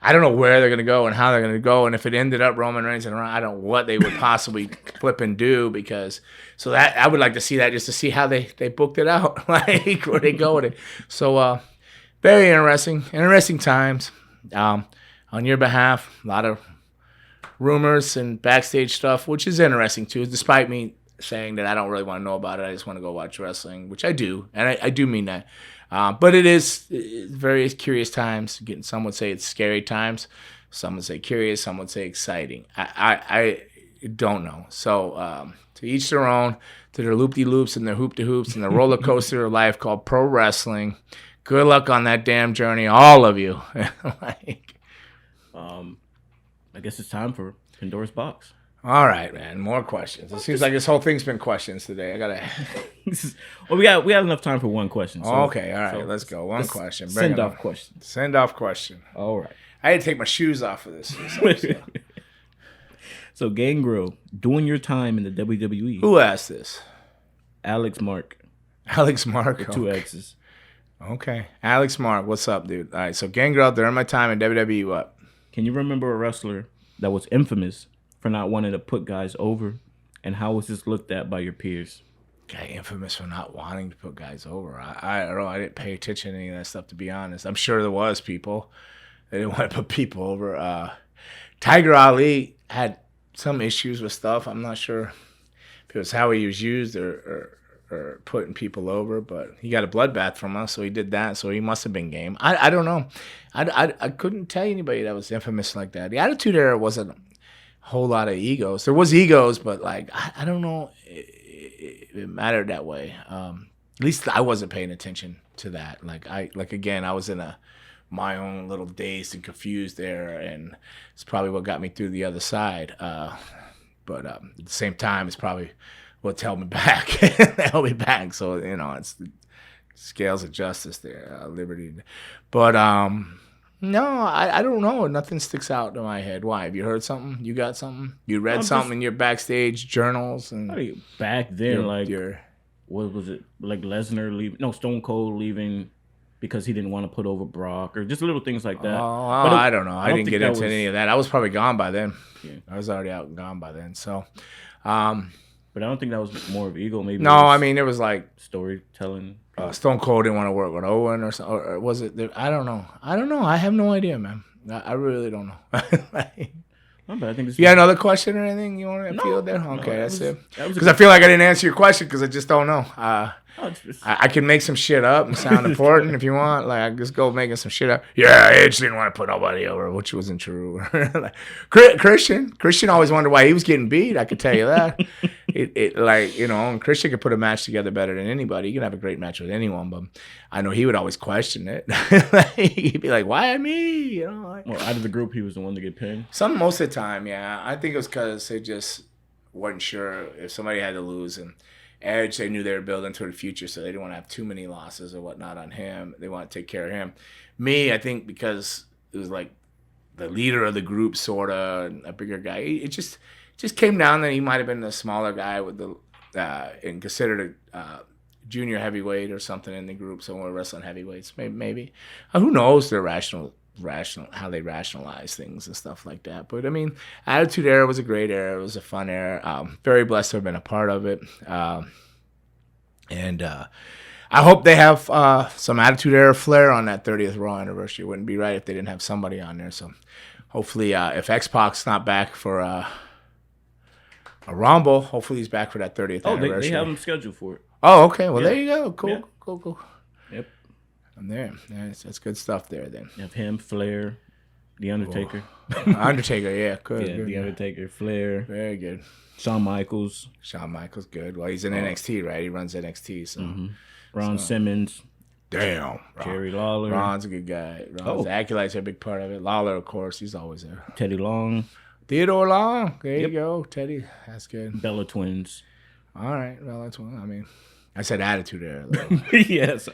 I don't know where they're gonna go and how they're gonna go, and if it ended up Roman Reigns and I don't know what they would possibly flip and do, because that I would like to see that, just to see how they booked it out, like where they go with it. So very interesting times. On your behalf, a lot of rumors and backstage stuff, which is interesting too, despite me saying that I don't really want to know about it. I just want to go watch wrestling, which I do, and I do mean that. But it's very curious times. Some would say it's scary times. Some would say curious. Some would say exciting. I don't know. So to each their own, to their loop-de-loops and their hoop-de-hoops and the roller coaster of life called pro wrestling. Good luck on that damn journey, all of you. I guess it's time for Pandora's box. All right, man. More questions. It seems like this whole thing's been questions today. I gotta. Well, we got enough time for one question. So, okay, all right. Let's go. One question. Send off question. Send off question. All right. I had to take my shoes off for this. So, Gangrel, doing your time in the WWE. Who asked this? Alex Mark. Alex Mark. With two X's. Okay. Alex Mark, what's up, dude? All right. So, Gangrel, during my time in WWE, what? Can you remember a wrestler that was infamous for not wanting to put guys over, and how was this looked at by your peers? Guy infamous for not wanting to put guys over. I don't know. I didn't pay attention to any of that stuff, to be honest. I'm sure there was people that didn't want to put people over. Tiger Ali had some issues with stuff. I'm not sure if it was how he was used or putting people over, but he got a bloodbath from us, so he did that. So he must have been game. I don't know. I couldn't tell you anybody that was infamous like that. The Attitude Era wasn't a whole lot of egos. There was egos, but like I don't know. It mattered that way. At least I wasn't paying attention to that. Again, I was in my own little dazed and confused there, and it's probably what got me through the other side. But at the same time, it's probably what held me back. Held me back. So it's the scales of justice there, liberty. But no, I don't know. Nothing sticks out in my head. Why? Have you heard something? You got something? You read something in your backstage journals? And back then, what was it? Like Lesnar leaving? No, Stone Cold leaving because he didn't want to put over Brock, or just little things like that. I don't know. I didn't get into any of that. I was probably gone by then. Yeah. I was already out and gone by then. So, but I don't think that was more of ego. Maybe. No, I mean it was like storytelling. Stone Cold didn't want to work with Owen, or was it? I don't know. I have no idea, man. I really don't know. But I think you got another question or anything you want to field there? Okay, that's it. Because I feel like I didn't answer your question because I just don't know. I can make some shit up and sound important if you want. Like, I just go making some shit up. Yeah, Edge didn't want to put nobody over, which wasn't true. Christian always wondered why he was getting beat. I could tell you that. And Christian could put a match together better than anybody. He could have a great match with anyone, but I know he would always question it. He'd be like, "Why me?" Well, out of the group, he was the one to get pinned. Most of the time, yeah. I think it was because they just wasn't sure if somebody had to lose, and Edge, they knew they were building toward the future, so they didn't want to have too many losses or whatnot on him. They want to take care of him. Me, I think because it was like the leader of the group, sorta, a bigger guy. It just came down that he might have been the smaller guy with the and considered a junior heavyweight or something in the group. So we're wrestling heavyweights, maybe. Who knows? They're rational how they rationalize things and stuff like that. But I mean, Attitude Era was a great era. It was a fun era. Very blessed to have been a part of it. And I hope they have some Attitude Era flair on that 30th Raw anniversary. It wouldn't be right if they didn't have somebody on there. So hopefully, if X-Pac's not back for a Rumble, hopefully he's back for that 30th anniversary. They have him scheduled for it. Oh, okay. Well, there you go. Cool, Yeah. cool. Yep. I'm there. That's good stuff there then. You have him, Flair, The Undertaker. Undertaker, yeah, good. Yeah, good. The Undertaker, Flair, Very good. Shawn Michaels, Shawn Michaels, good. Well, he's in NXT, right? He runs NXT, so. Ron Simmons, Damn. Ron. Jerry Lawler, Ron's a good guy. Ron's acolytes are a big part of it. Lawler, of course, he's always there. Teddy Long, Theodore Long, there you go. Teddy, that's good. Bella Twins. All right, well, that's one. I mean, I said Attitude Era, though. Yes.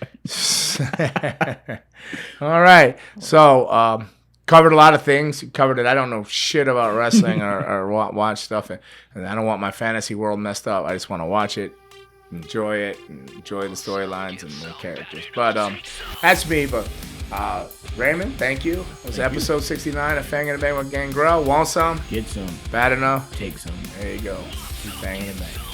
All right. So, covered a lot of things. Covered it. I don't know shit about wrestling or watch stuff. And I don't want my fantasy world messed up. I just want to watch it, enjoy it, and enjoy the storylines and the characters. But that's me. But Raymond, thank you. It was episode 69 of Fang and the Bang with Gangrel. Want some? Get some. Bad enough? Take some. There you go. Keep banging and bang.